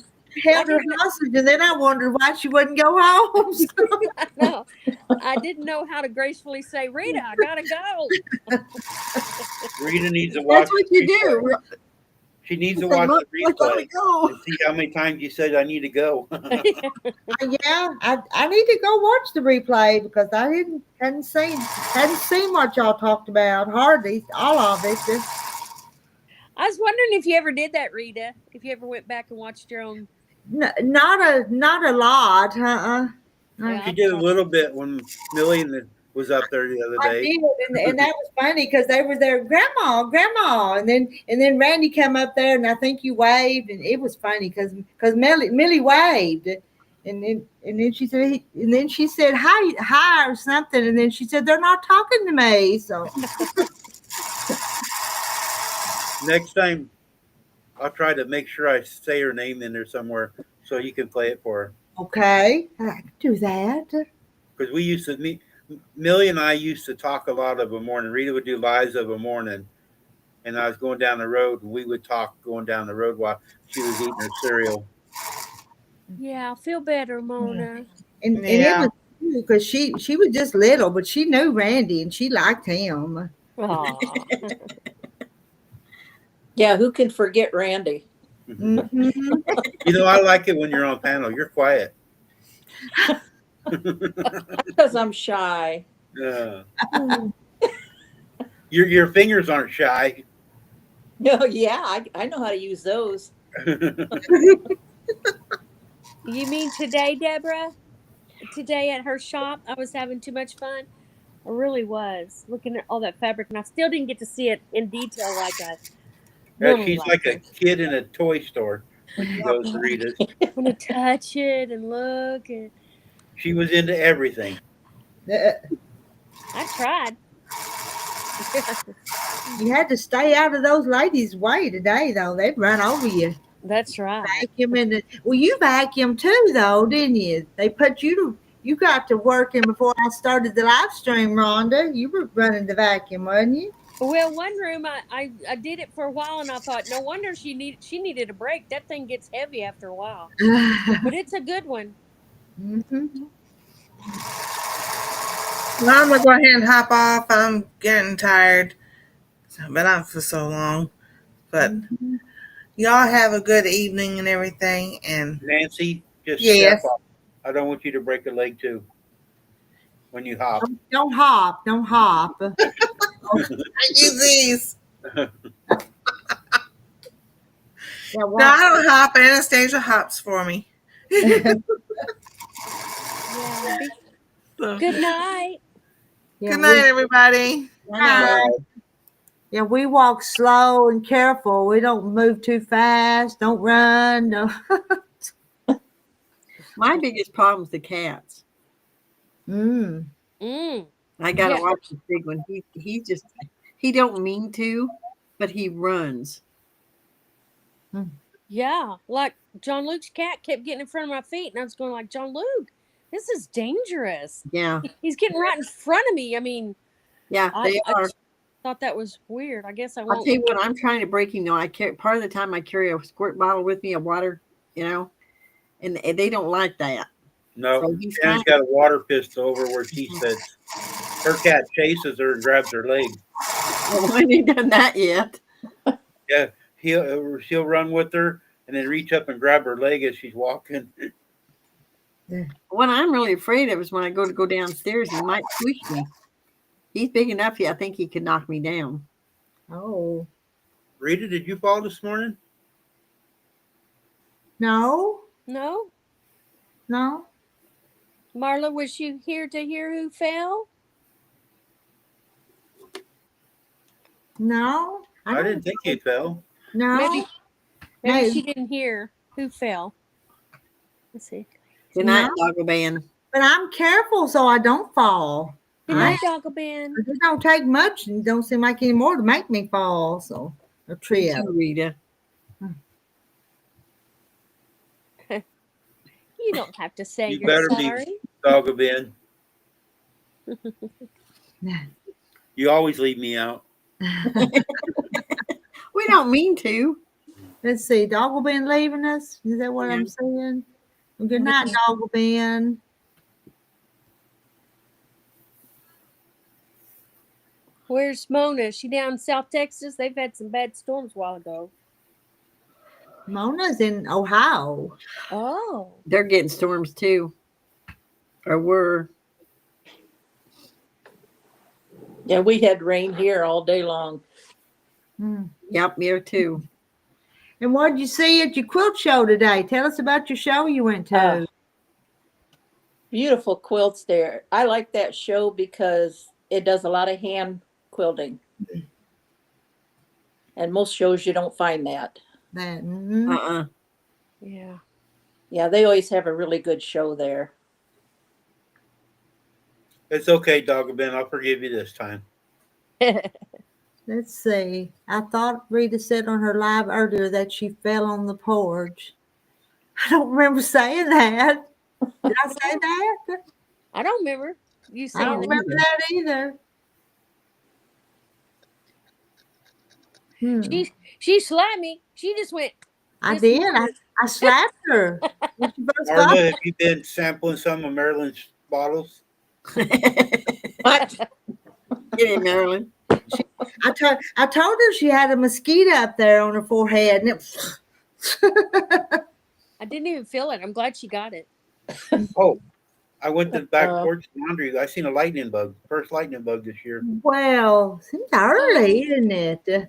held her hostage, and then I wondered why she wouldn't go home. No, I didn't know how to gracefully say, Rita, I gotta go. Rita needs to watch. That's what you do. She needs to Say, watch "Look, the look, let replay me go." and see how many times you said I need to go. Yeah, I need to go watch the replay because I hadn't seen what y'all talked about. Hardly all of it. Just, I was wondering if you ever did that, Rita. If you ever went back and watched your own. not a lot. Yeah, She did a little bit when Millie was up there the other I day. did, and that was funny because they were there, grandma, and then Randy came up there, and I think you waved, and it was funny because Millie waved, and then she said hi or something, and then she said they're not talking to me, so Next time, I'll try to make sure I say her name in there somewhere so you can play it for her. okay, I can do that. Because we used to meet, Millie and I used to talk a lot of a morning. Rita would do lives of a morning, and I was going down the road, and we would talk going down the road while she was eating her cereal. yeah, I feel better, Mona. And it was because she was just little, but she knew Randy and she liked him. Aw. Yeah, who can forget Randy? Mm-hmm. You know, I like it when you're on panel. You're quiet. Because I'm shy. Your fingers aren't shy. No, yeah, I know how to use those. You mean today, Deborah? Today at her shop, I was having too much fun. I really was looking at all that fabric, and I still didn't get to see it in detail like I Yeah, normally she's like a to. kid in a toy store when she goes to Rita's. I want to touch it and look, and She was into everything. I tried. You had to stay out of those ladies' way today, though. They'd run over you. That's right. Vacuum well, you vacuumed too, though, didn't you? They put you got to working before I started the live stream, Rhonda. You were running the vacuum, wasn't you? Well, one room I did it for a while, and I thought, no wonder she needed a break. That thing gets heavy after a while, but it's a good one. Mm-hmm. Well, I'm gonna go ahead and hop off. I'm getting tired. I've been out for so long. But y'all have a good evening and everything. And Nancy, just Yes. step off. I don't want you to break a leg too when you hop. Don't hop. Don't hop. I use these. Yeah, No, I don't hop. Anastasia hops for me. Yeah. So, Good night. good night, everybody. Yeah, we walk slow and careful. We don't move too fast. Don't run. No. My biggest problem is the cats. Mm. I gotta Yeah. watch the big one. He don't mean to, but he runs. Yeah, like John Luke's cat kept getting in front of my feet, and I was going like, John Luke, This is dangerous. Yeah. He's getting right in front of me. I mean, Yeah, they I are. thought that was weird. I guess I I'll won't. tell you what, I'm trying to break him though. I carry part of the time I carry a squirt bottle with me of water, and they don't like that. No, So he's Shannon's got a water pistol over where she sits. Her cat chases her and grabs her leg. Well, I ain't done that yet. Yeah, she'll run with her and then reach up and grab her leg as she's walking. What I'm really afraid of is when I go downstairs, he might squish me. He's big enough. I think he could knock me down. Oh, Rita, did you fall this morning? no, No, no. Marla, was you here to hear who fell? No, I didn't think you fell. No, Maybe no, she didn't hear who fell. Let's see. Good night, No. Doggo Band. but I'm careful so I don't fall. Good I- night, Doggo Band. It don't take much, and don't seem like any more to make me fall. So a Me trip. too, Rita. You don't have to say You you're better be. sorry. Dog have been. You always leave me out. We don't mean to. Let's see. Dog will be leaving us. Is that what Yeah. I'm saying? Well, good night, Dog will be. Where's Mona? Is she down in South Texas? They've had some bad storms a while ago. Mona's in Ohio. Oh. They're getting storms too. Or were. Yeah, we had rain here all day long. Hmm. Yep, me too. And what did you see at your quilt show today? Tell us about your show you went to. Beautiful quilts there. I like that show because it does a lot of hand quilting. And most shows you don't find that. That. Yeah. Yeah, they always have a really good show there. It's okay, Dog have been. I'll forgive you this time. Let's see. I thought Rita said on her live earlier that she fell on the porch. I don't remember saying that. Did I say that? I don't remember you I saying don't that. remember that either. She slapped me. She just went. I this did. morning. I slapped her. When she first got Marla, have you been sampling some of Marilyn's bottles? What? Get in, Marilyn. I told her she had a mosquito up there on her forehead, and it. I didn't even feel it. I'm glad she got it. Oh, I went to the back porch laundry. I seen a lightning bug. First lightning bug this year. Well, seems early, isn't it?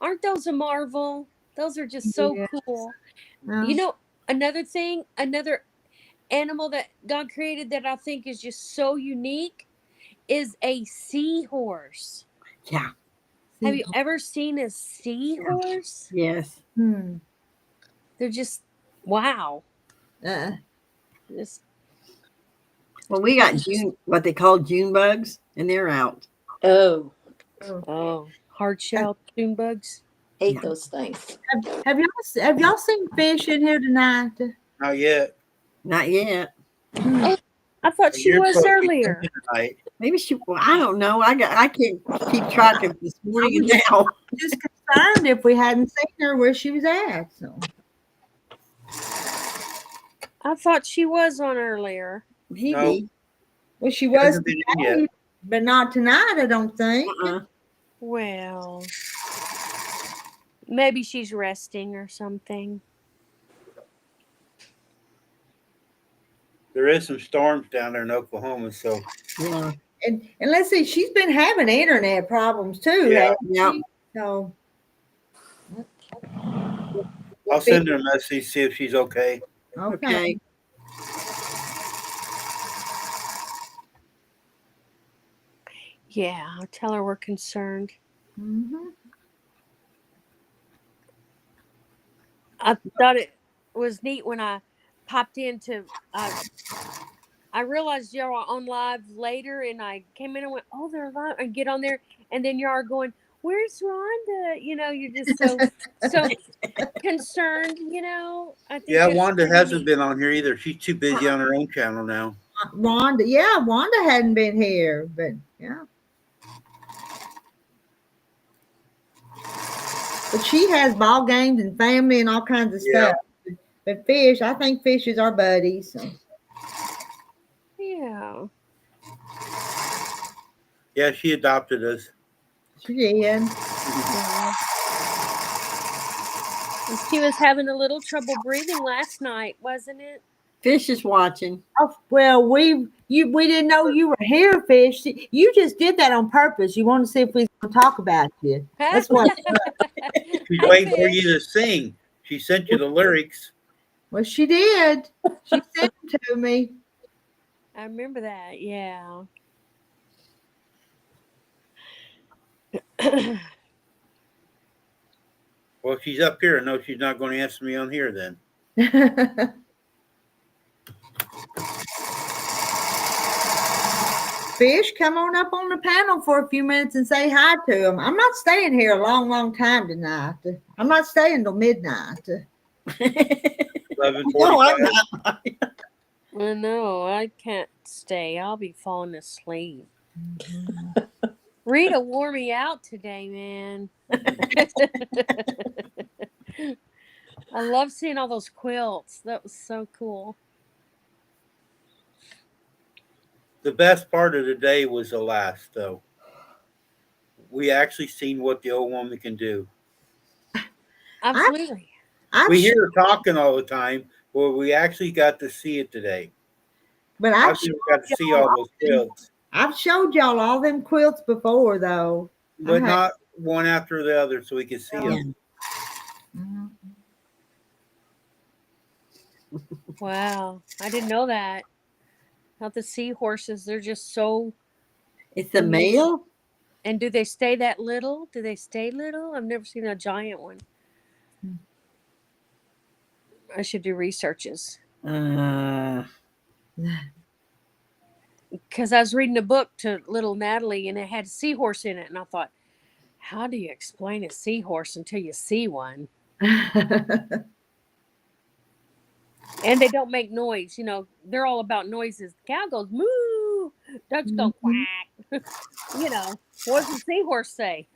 Aren't those a marvel? Those are just so Yes. cool. Well, You know, another thing, another animal that God created that I think is just so unique is a seahorse. Yeah. Have you ever seen a seahorse? Yes. They're just wow. Just Well, we got what they call June bugs, and they're out. Oh, hard shell June bugs. hate Yeah. those things. have y'all seen fish in here tonight? Not yet. Not yet. I thought she You're was supposed to be earlier. tonight. Maybe she. Well, I don't know. I can't keep track of this morning and now. Just concerned if we hadn't seen her where she was at. So I thought she was on earlier. Maybe. No. well, she She was hasn't been in yet. today, but not tonight. I don't think. Well, maybe she's resting or something. There is some storms down there in Oklahoma, so Yeah. And let's see, she's been having internet problems too. Yeah. hasn't Yep. she? So I'll send her a message, see if she's okay. Okay. Yeah, I'll tell her we're concerned. I thought it was neat when I popped into. I realized y'all were on live later, and I came in and went, "Oh, they're live!" And get on there, and then y'all are going, where's Rhonda? You know, you're just so concerned. You know, I think Yeah, it's Wanda pretty hasn't neat. been on here either. She's too busy on her own channel now. Wanda, yeah, Wanda hadn't been here, but yeah. But she has ball games and family and all kinds of Yeah. stuff. But Fish, I think Fish is our buddy. So Yeah. Yeah, she adopted us. she did. Yeah. And she was having a little trouble breathing last night, wasn't it? Fish is watching. Oh, well, we didn't know you were here, Fish. You just did that on purpose. You want to see if we can talk about you. That's what. She's Hi, waiting for you Fish. to sing. She sent you the lyrics. Well, she did. She sent them to me. I remember that. Yeah. Well, she's up here. I know she's not going to answer me on here then. Fish, come on up on the panel for a few minutes and say hi to them. I'm not staying here a long, long time tonight. I'm not staying till midnight. 11:45. No, I'm not. I know. I can't stay. I'll be falling asleep. Rita wore me out today, man. I love seeing all those quilts. That was so cool. The best part of the day was the last, though. We actually seen what the old woman can do. Absolutely. I've We sh- hear her talking all the time, but we actually got to see it today. but I I've think we got to see all those quilts, I've showed y'all all them quilts before, though. but I not one after the other, so we could see Yeah. them. Mhm. Wow. I didn't know that. Not the seahorses. They're just so. It's the male? And do they stay that little? Do they stay little? I've never seen a giant one. I should do researches. Uh, Because I was reading a book to little Natalie and it had a seahorse in it. And I thought, how do you explain a seahorse until you see one? And they don't make noise. You know, they're all about noises. The cow goes moo. Ducks go quack. You know, what does the seahorse say?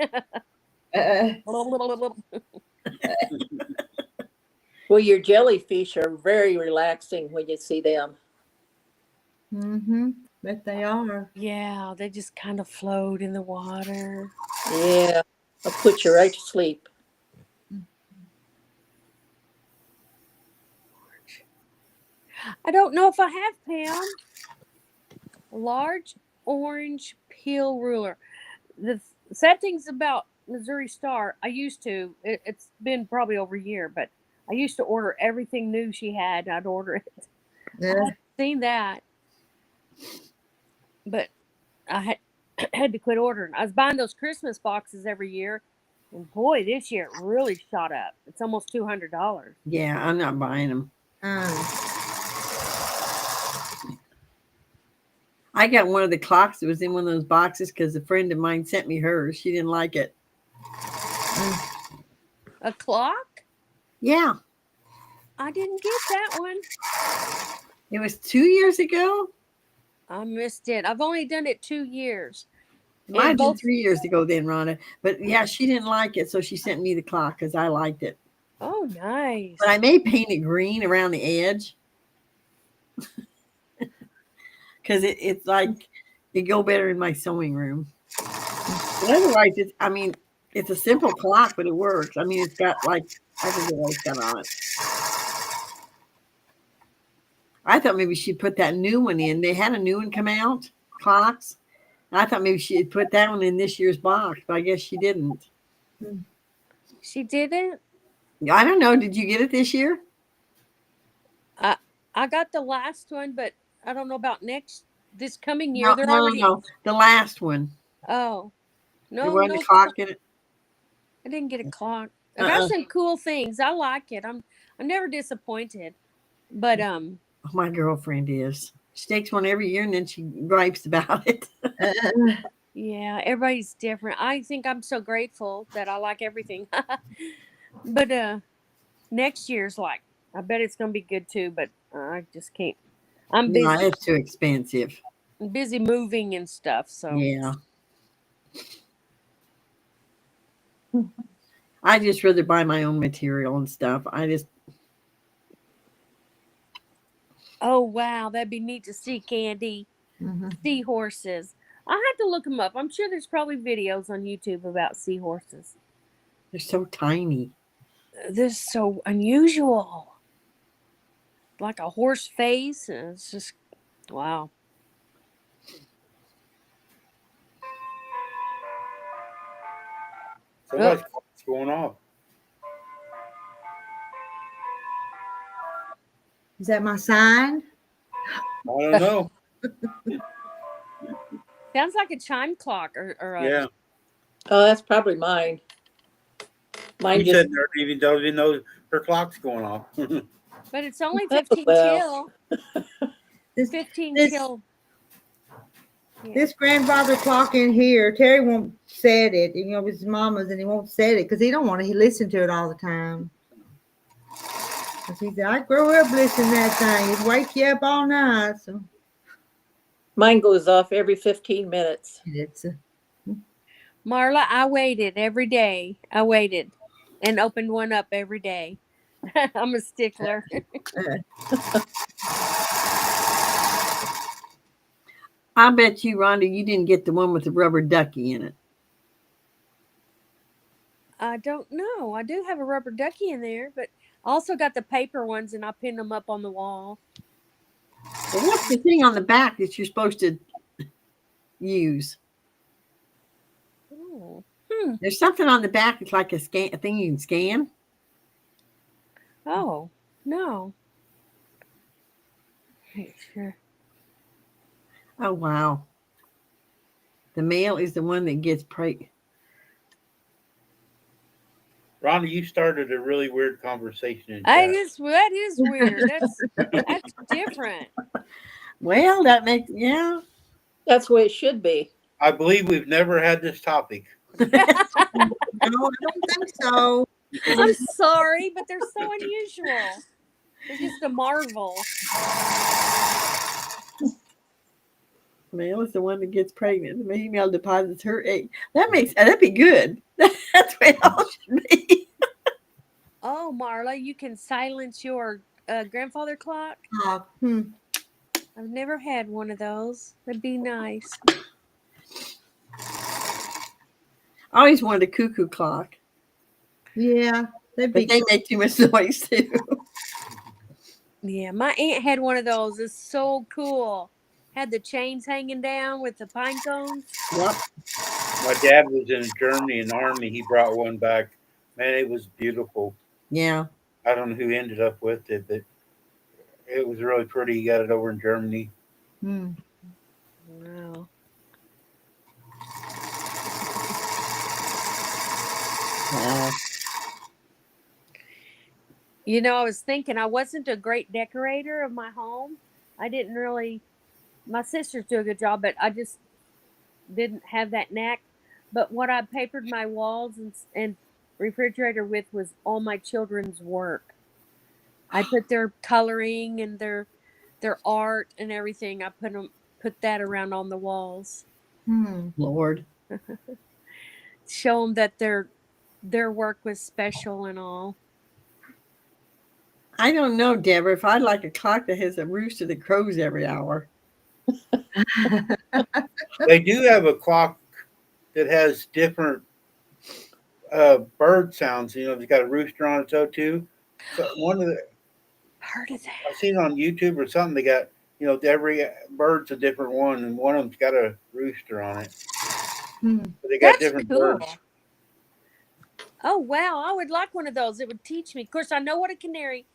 Well, your jellyfish are very relaxing when you see them. Mm-hmm. Bet they are. Yeah, they just kind of float in the water. Yeah, I'll put you right to sleep. I don't know if I have, Pam. A large orange peel ruler. The sad things about Missouri Star, I used to, it's been probably over a year, but I used to order everything new she had. I'd order it. I Yeah. hadn't seen that, but I had had to quit ordering. I was buying those Christmas boxes every year, and boy, this year it really shot up. It's almost $200. yeah, I'm not buying them. I got one of the clocks that was in one of those boxes because a friend of mine sent me hers. She didn't like it. A clock? Yeah, I didn't get that one. it was 2 years ago. I missed it. I've only done it 2 years. It might have been both- 3 years ago then, Rhonda. But yeah, she didn't like it, so she sent me the clock because I liked it. Oh, nice. But I may paint it green around the edge because it's like it go better in my sewing room. But otherwise, it's a simple clock, but it works. I mean, it's got like I forget what it's got on it. I thought maybe she'd put that new one in. They had a new one come out, clocks. I thought maybe she'd put that one in this year's box, but I guess she didn't. She didn't? I don't know. Did you get it this year? I got the last one, but I don't know about this coming year. No. The last one. Oh. There No, wasn't a clock in it. I didn't get a clock. I got some cool things. I like it. I'm never disappointed. But My girlfriend is. She takes one every year and then she gripes about it. Yeah, everybody's different. I think I'm so grateful that I like everything. But next year's like, I bet it's gonna be good too. But I just can't. I'm No, busy, it's too expensive. busy moving and stuff. So Yeah. I just rather buy my own material and stuff. oh wow, that'd be neat to see, Candy. Mm-hmm. Seahorses. I'll have to look them up. I'm sure there's probably videos on YouTube about seahorses. They're so tiny. This is so unusual. Like a horse face. And it's just, wow. Somebody's clock's going off. Is that my sign? I don't know. Sounds like a chime clock or a. Yeah. Oh, that's probably mine. Mine You just said there even doesn't even know her clock's going off. But it's only Oh, 15 well. till. This 15 this till. Yeah. this grandfather clock in here, Terry won't set it. You know, it's his mama's, and he won't set it because he don't want to listen to it all the time. 'Cause he said, I grew up listening to that thing. It wake you up all night. So mine goes off every 15 minutes. it's Marla, I waited every day. I waited and opened one up every day. I'm a stickler. I bet you, Rhonda, you didn't get the one with the rubber ducky in it. I don't know. I do have a rubber ducky in there, but I also got the paper ones and I pin them up on the wall. Well, what's the thing on the back that you're supposed to use? Oh. There's something on the back. It's like a thing you can scan. Oh, no. Sure. Oh, wow. The male is the one that gets pregnant. Rhonda, you started a really weird conversation in That chat. is weird. That's different. Well, that makes, yeah. That's the way it should be. I believe we've never had this topic. no, I don't think so. I'm sorry, but they're so unusual. They're just a marvel. Male is the one that gets pregnant. The female deposits her egg. That'd be good. That's what it all should be. Oh, Marla, you can silence your grandfather clock? I've never had one of those. That'd be nice. I always wanted a cuckoo clock. Yeah, but they make too much noise too. Yeah, my aunt had one of those. It's so cool. Had the chains hanging down with the pine cones. Yep. My dad was in Germany in the army. He brought one back. Man, it was beautiful. Yeah. I don't know who ended up with it, but it was really pretty. He got it over in Germany. Wow. Wow. You know, I was thinking I wasn't a great decorator of my home. I didn't really. My sisters do a good job, but I just didn't have that knack. But what I papered my walls and refrigerator with was all my children's work. I put their coloring and their art and everything. I put that around on the walls. Lord. Show them that their work was special and all. I don't know, Deborah. If I'd like a clock that has a rooster that crows every hour. They do have a clock that has different bird sounds. You know, it's got a rooster on it too. So one of the Heard of that? I've seen on YouTube or something. They got every bird's a different one, and one of them's got a rooster on it. But they got That's different cool. birds. Oh wow, I would like one of those. It would teach me. Of course, I know what a canary,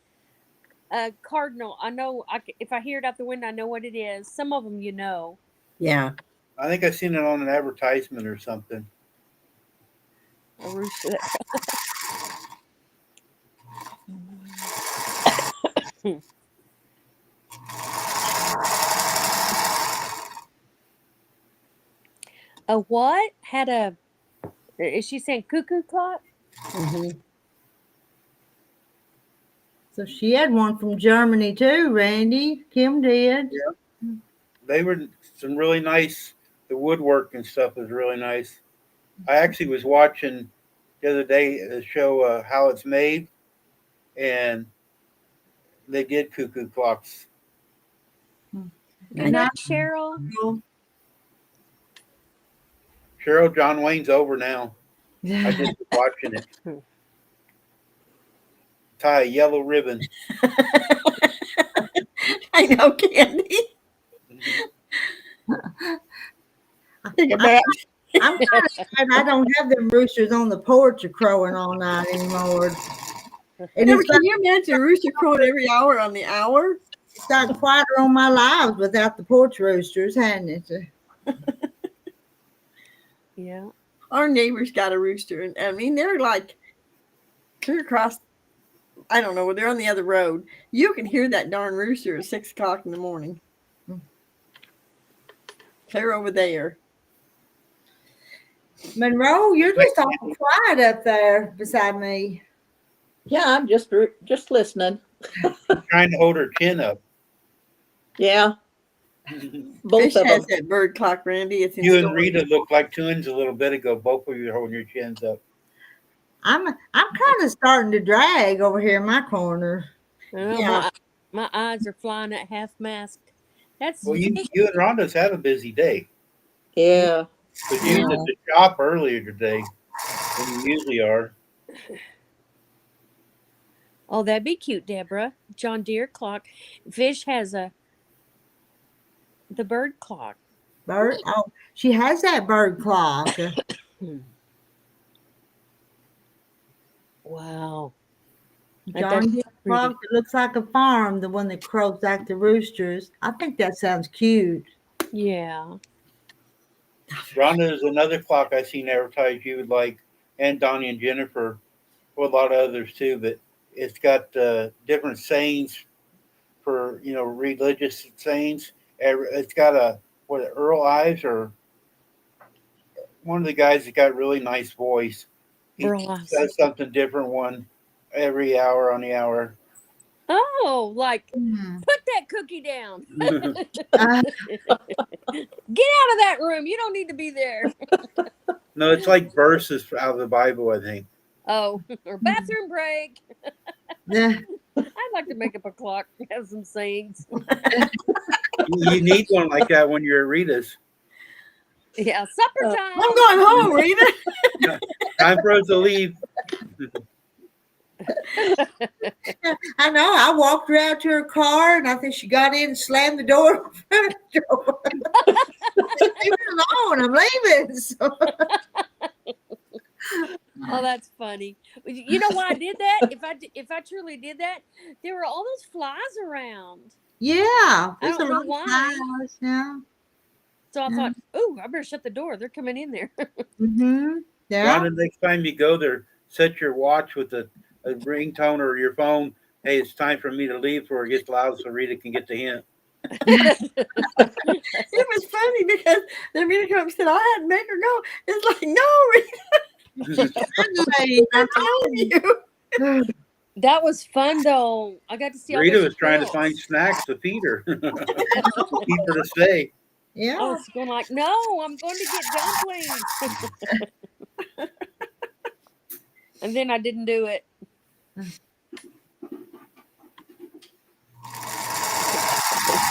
cardinal. I know. If I hear it out the window, I know what it is. Some of them, you know. Yeah. I think I've seen it on an advertisement or something. A rooster. A what? Had a. Is she saying cuckoo clock? So she had one from Germany too, Randy. Kim did. Yeah. They were some really nice. The woodwork and stuff was really nice. I actually was watching the other day the show How It's Made, and they did cuckoo clocks. Good night, Cheryl. Cheryl, John Wayne's over now. I just was watching it. Tie a yellow ribbon. I know, Candy. Take a bath. I'm kind of glad I don't have them roosters on the porch crowing all night anymore. And Never, it's can you imagine a rooster crowing every hour on the hour? got quieter on my lives without the porch roosters, hadn't it? Yeah. Our neighbors got a rooster, and I mean they're like clear across. I don't know, they're on the other road. You can hear that darn rooster at 6 o'clock in the morning. Clear over there. Monroe, you're just all quiet up there beside me. Yeah, I'm just listening. Trying to hold her chin up. Yeah, both Fish of has them. that bird clock, Randy. It's in You and storage. Rita looked like twins a little bit ago. Both of you are holding your chins up. I'm kind of starting to drag over here in my corner. Oh, Yeah. my eyes are flying at half mast. That's Well, you and Rhonda's had a busy day. Yeah. But you was at the shop earlier today than you usually are. Oh, that'd be cute, Deborah. John Deere clock. Fish has the bird clock. Bird? Oh, she has that bird clock. Wow. John Deere clock. It looks like a farm. The one that crows like the roosters. I think that sounds cute. Yeah. Rhonda is another clock I seen advertised you would like, and Donnie and Jennifer, well, a lot of others too. But it's got different sayings for religious sayings. It's got Earl Ives or one of the guys that got really nice voice. He Earl Ives. says something different one every hour on the hour. Oh, like put that cookie down. Get Uh, out of that room. You don't need to be there. No, it's like verses out of the Bible, I think. Oh, or bathroom break. yeah. I'd like to make up a clock, have some sayings. You need one like that when you're at Rita's. Yeah, supper time. I'm going home, Rita. Time for us to leave. I know. I walked her out to her car, and I think she got in and slammed the door. Leave me alone. I'm leaving. So. Oh, that's funny. You know why I did that? If I truly did that, there were all those flies around. Yeah, I there's don't a know lot of why. flowers now. So I thought, oh, I better shut the door. They're coming in there. Yeah. Rhonda, next time you go there, set your watch with a ringtone or your phone. Hey, it's time for me to leave before it gets loud so Rita can get the hint. It was funny because then Rita came up and said, I had to make her go. It's like, no, Rita, I'm telling you. That was fun, though. I got to see all Rita those was trying to quilts. find snacks to feed her. Keep her to stay. Yeah. I was going like, no, I'm going to get dumplings. And then I didn't do it. It's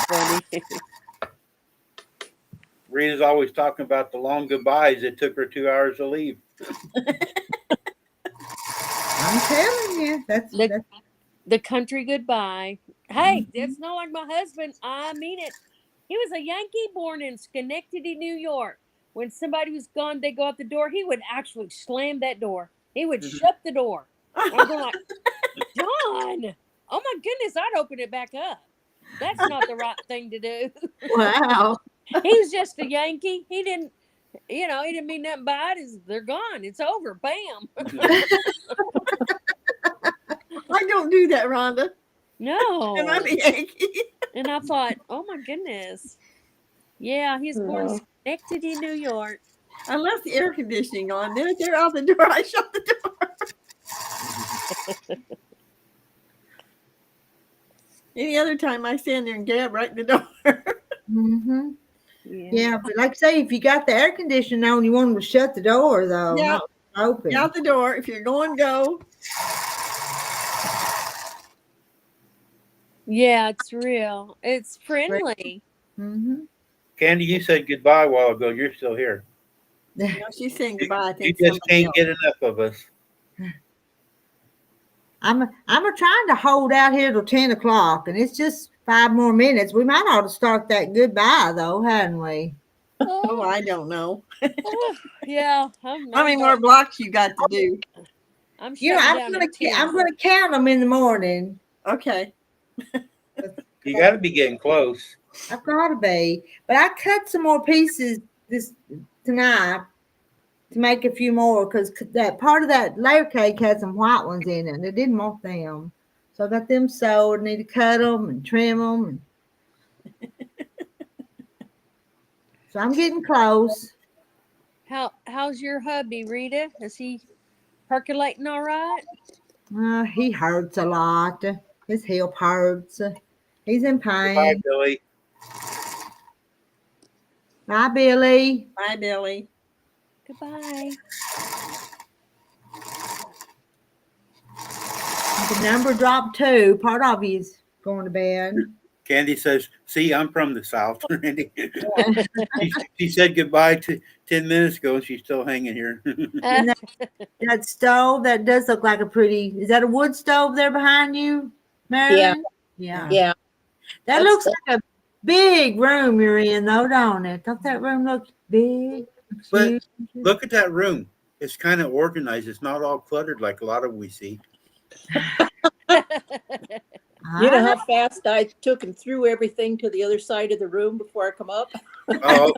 funny. Rita's always talking about the long goodbyes. It took her 2 hours to leave. I'm telling you, that's The country goodbye. Hey, that's not like my husband. I mean it. He was a Yankee born in Schenectady, New York. When somebody was gone, they go out the door. He would actually slam that door. He would shut the door. I'm going like, John, oh my goodness, I'd open it back up. That's not the right thing to do. wow. He's just a Yankee. He didn't mean nothing by it. They're gone. It's over. Bam. I don't do that, Rhonda. No. And I'm a Yankee. And I thought, oh my goodness. Yeah, he's born in Schenectady, New York. I left the air conditioning on. They're out the door. I shut the door. Any other time I stand there and gab right in the door. Mm-hmm. Yeah, but like I say, if you got the air conditioning on, you want them to shut the door though, Yeah. not open. Out the door. If you're going, go. Yeah, it's real. It's friendly. Mm-hmm. Candy, you said goodbye a while ago. You're still here. No, she's saying goodbye. I You think just somebody can't else. get enough of us. I'm trying to hold out here till 10 o'clock, and it's just 5 more minutes. We might ought to start that goodbye though, hadn't we? Oh, I don't know. Yeah, How many more blocks you got to do? I'm You know, shutting down at 10. I'm gonna count them in the morning. Okay. You got to be getting close. I've got to be, but I cut some more pieces tonight to make a few more because that part of that layer cake had some white ones in it, and I didn't want them, so I got them sewed. I need to cut them and trim them, so I'm getting close. How's your hubby, Rita? Is he percolating all right? He hurts a lot. His hip hurts. He's in Goodbye, pain. Billy. Bye, Billy. Bye, Billy. Goodbye. The number dropped too. Part of you's going to bed. Candy says, "See, I'm from the South." Randy. She said goodbye to 10 minutes ago, and she's still hanging here. And that stove that does look like a pretty. Is that a wood stove there behind you, Marilyn? Yeah. Yeah. That looks like a big room you're in, though, don't it? Don't that room look big? But Huge? look at that room. It's kind of organized. It's not all cluttered like a lot of we see. You know how fast I took and threw everything to the other side of the room before I come up? Oh,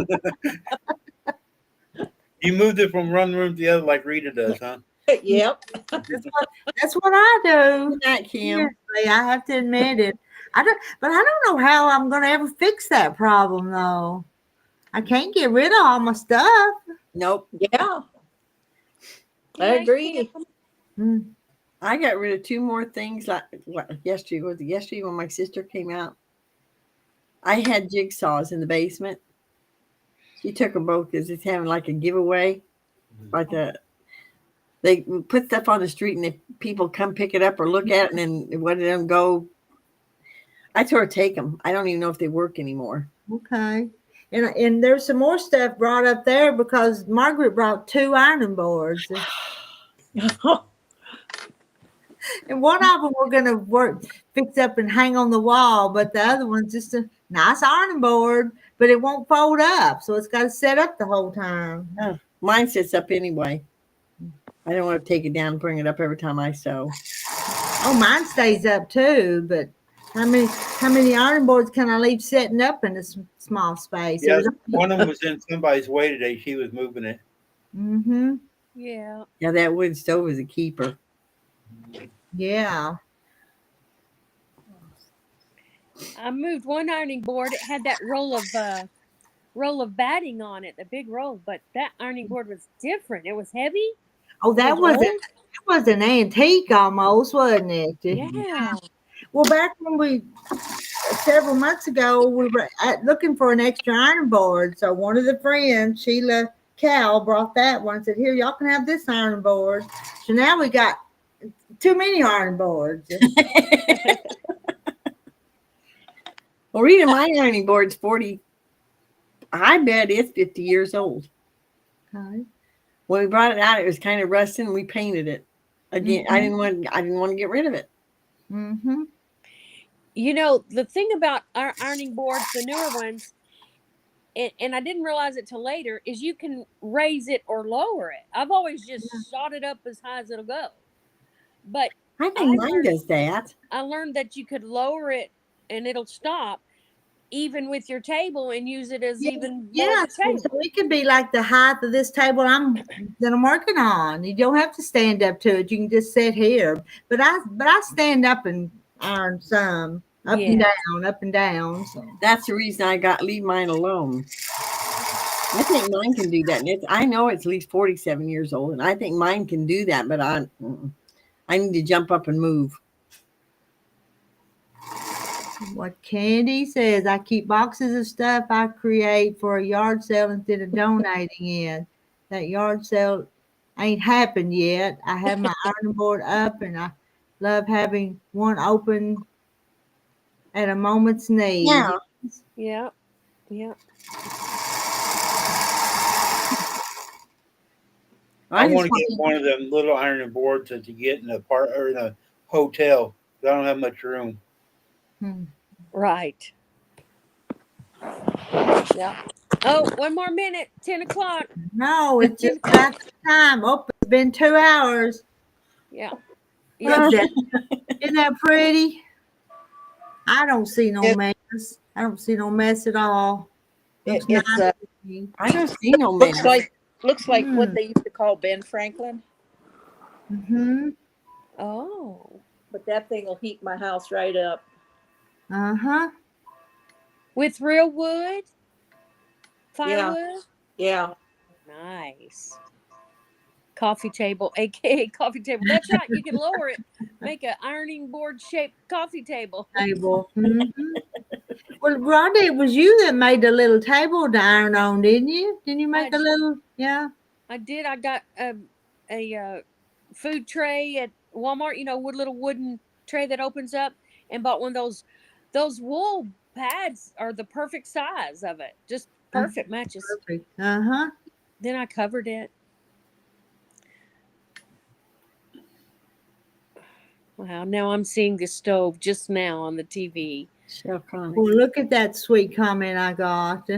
okay. You moved it from one room to the other like Rita does, huh? Yep. That's what I do. Good night, Kim. Seriously, I have to admit it. But I don't know how I'm going to ever fix that problem, though. I can't get rid of all my stuff. Nope. Yeah. I agree. Mm. I got rid of 2 more things yesterday. Was it yesterday when my sister came out? I had jigsaws in the basement. She took them both because it's having like a giveaway. They put stuff on the street and people come pick it up or look at it and then let them go. I told her take them. I don't even know if they work anymore. Okay. And there's some more stuff brought up there because Margaret brought 2 ironing boards. And one of them we're going to fix up and hang on the wall, but the other one's just a nice ironing board, but it won't fold up. So it's got to set up the whole time. Oh, mine sits up anyway. I don't want to take it down and bring it up every time I sew. Oh, mine stays up too, but how many ironing boards can I leave setting up in a small space? Yeah, one of them was in somebody's way today. She was moving it. Mm-hmm. Yeah. Yeah, that wood stove is a keeper. Yeah. I moved one ironing board. It had that roll of batting on it, the big roll, but that ironing board was different. It was heavy. Oh, that was an antique almost, wasn't it? Yeah. Well, back when several months ago, we were looking for an extra iron board. So one of the friends, Sheila Cal, brought that one and said, "Here, y'all can have this iron board." So now we got too many iron boards. Well, Rita, my ironing board's 40. I bet it's 50 years old. Okay. When we brought it out, it was kind of rusting. And we painted it again. Mm-hmm. I didn't want to get rid of it. Mm-hmm. You know, the thing about our ironing boards, the newer ones, and I didn't realize it till later, is you can raise it or lower it. I've always just shot it up as high as it'll go. But I think mine does that. I learned that you could lower it and it'll stop even with your table and use it as even more of a table. So it could be like the height of this table I'm working on. You don't have to stand up to it. You can just sit here. But I stand up and iron some up and down. So that's the reason I leave mine alone. I think mine can do that. And I know it's at least 47 years old, and I think mine can do that, but I need to jump up and move. What Candy says, I keep boxes of stuff I create for a yard sale instead of donating it. That yard sale ain't happened yet. I have my ironing board up and I love having one open at a moment's need. Yeah. Yeah. Yeah. I just want to get one of them little ironing boards that you get in a part or in a hotel. I don't have much room. Right. Yeah. Oh, one more minute. 10 o'clock. No, it's just about the time. Oh, it's been 2 hours. Yeah. Look, isn't that pretty? I don't see no mess. I don't see no mess at all. Looks It's nice. I don't see no man. looks like what they used to call Ben Franklin. Mm-hmm. Oh. But that thing will heat my house right up. Uh-huh. With real wood? Firewood? Yeah. Nice. Coffee table, aka coffee table. That's right. You can lower it, make an ironing board shaped coffee table. Table. Mm-hmm. Well, Rhonda, it was you that made the little table to iron on, didn't you? Didn't you make a little? Yeah. I did. I got a food tray at Walmart. You know, little wooden tray that opens up, and bought one of those. Those wool pads are the perfect size of it. Just perfect matches. Perfect. Uh-huh. Then I covered it. Wow, now I'm seeing the stove just now on the TV. Well, look at that sweet comment I got.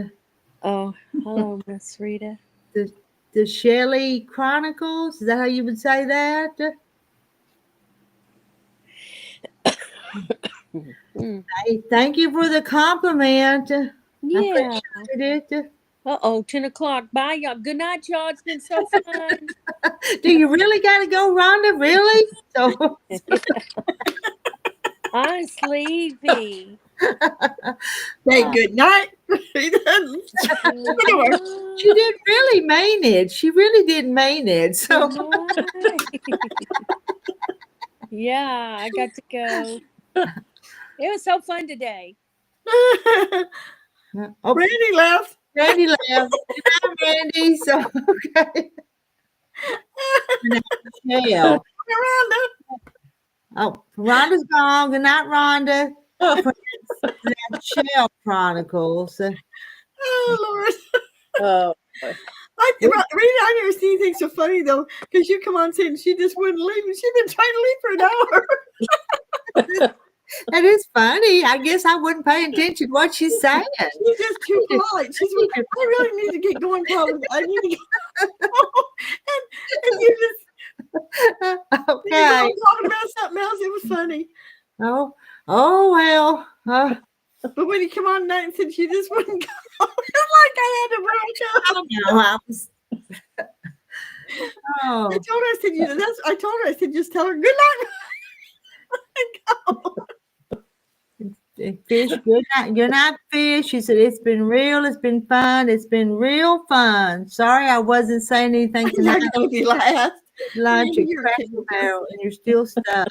Oh, hello, Miss Rita. The Shelley Chronicles. Is that how you would say that? Hey, thank you for the compliment. Yeah. I appreciate it. 10 o'clock. Bye, y'all. Good night, y'all. It's been so fun. Do you really got to go, Rhonda? Really? So I'm sleepy. Say good night. She didn't really mean it. She really didn't mean it. So yeah, I got to go. It was so fun today. Oh, Randy left. Randy left. Good night, Randy. So okay. Michelle. Oh, Rhonda's gone. Good night, Rhonda. Shell Chronicles. Oh Lord. Oh, I never seen anything so funny though, because you come on saying she just wouldn't leave, and she'd been trying to leave for an hour. That is funny. I guess I wouldn't pay attention to what she's saying. She's just too polite. She's like, I really need to get going, Paula. I need to get and you just Okay. you talking about something else. It was funny. Oh well. But when you come on tonight and said she just wouldn't go, it's like I had to break up. I was. Oh. I told her, I said, I told her, I said, just tell her good night. Fish, good night, Fish. She said, it's been real, it's been fun, it's been real fun. Sorry I wasn't saying anything tonight. Not gonna be last. Lunch and crack barrel, and you're still stuck.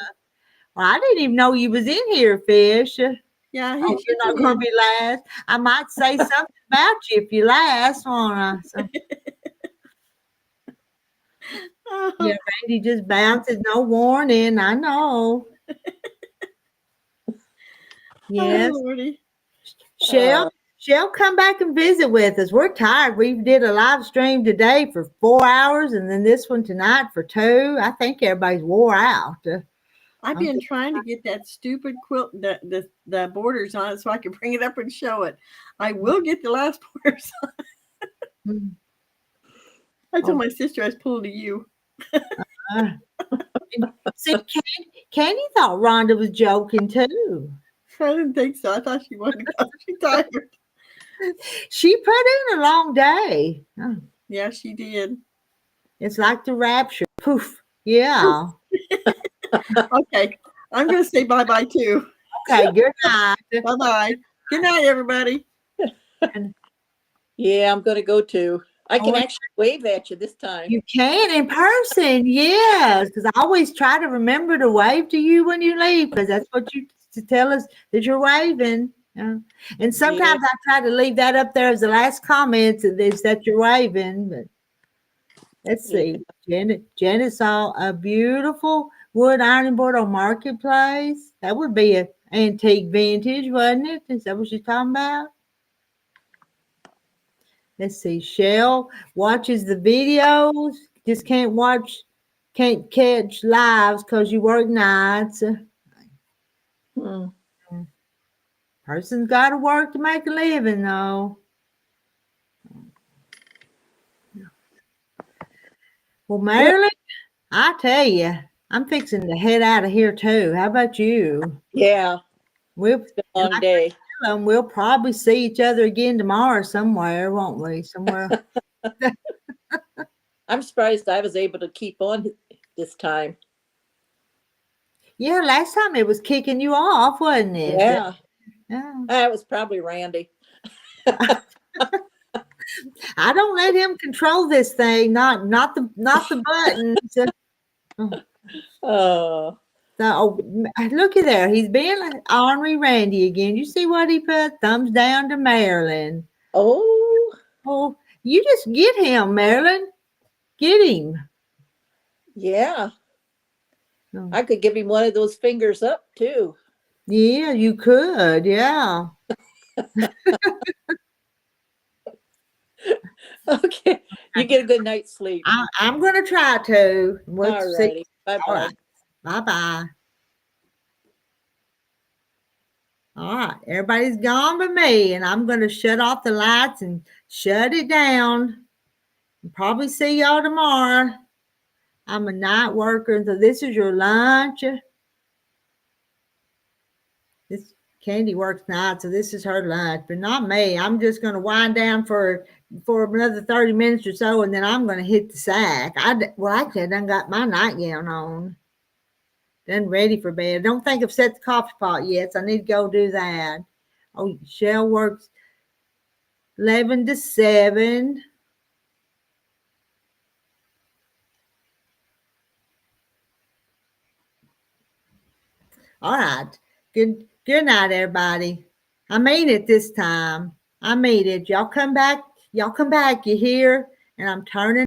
Well, I didn't even know you was in here, Fish. Yeah, you're not going to be last. I might say something about you if you last, won't I? So. Yeah, Randy just bounces, no warning. I know. Yes. Shell, come back and visit with us. We're tired. We did a live stream today for 4 hours, and then this one tonight for 2. I think everybody's wore out. I've been trying to get that stupid quilt, the borders on it, so I can bring it up and show it. I will get the last borders on. I told my sister I was pulling to you. See, Candy thought Rhonda was joking too. I didn't think so. I thought she wanted to go. She's tired. She put in a long day. Oh. Yeah, she did. It's like the rapture. Poof. Yeah. Okay. I'm going to say bye-bye too. Okay. Good night. Bye-bye. Good night, everybody. Yeah, I'm going to go too. I can Oh, actually wave at you this time. you can in person, yes. Because I always try to remember to wave to you when you leave, because that's what you to tell us that you're waving. Yeah. And sometimes I try to leave that up there as the last comment is that you're waving. But let's see, Janet saw a beautiful wood ironing board on Marketplace. That would be an antique vintage, wouldn't it? Is that what you're talking about? Let's see. Shell watches the videos. Just can't catch lives because you work nights. Hmm. Person's got to work to make a living, though. Well, Marilyn, I tell you, I'm fixing to head out of here too. How about you? Yeah, We'll it's been a long day. we'll probably see each other again tomorrow somewhere, won't we? Somewhere. I'm surprised I was able to keep on this time. Yeah, last time it was kicking you off, wasn't it? Yeah, Yeah. that was probably Randy. I don't let him control this thing, not the buttons. Oh, Look at there. He's being like ornery Randy again. You see what he put? Thumbs down to Marilyn. oh, Oh, you just get him, Marilyn. Get him. yeah. Oh, I could give him one of those fingers up too. yeah, you could. Yeah. Okay, you get a good night's sleep. I'm going to try to. We'll All see. righty. Bye All bye. right. Bye-bye. All right. Everybody's gone but me, and I'm going to shut off the lights and shut it down. Probably see y'all tomorrow. I'm a night worker, so this is your lunch. This Candy works night, so this is her lunch, but not me. I'm just going to wind down for another 30 minutes or so, and then I'm going to hit the sack. Actually, I done got my nightgown on. Done ready for bed. I don't think I've set the coffee pot yet, so I need to go do that. Oh, Shell works 11 to 7. All right. Good night, everybody. I mean it this time. I mean it. Y'all come back. You hear? And I'm turning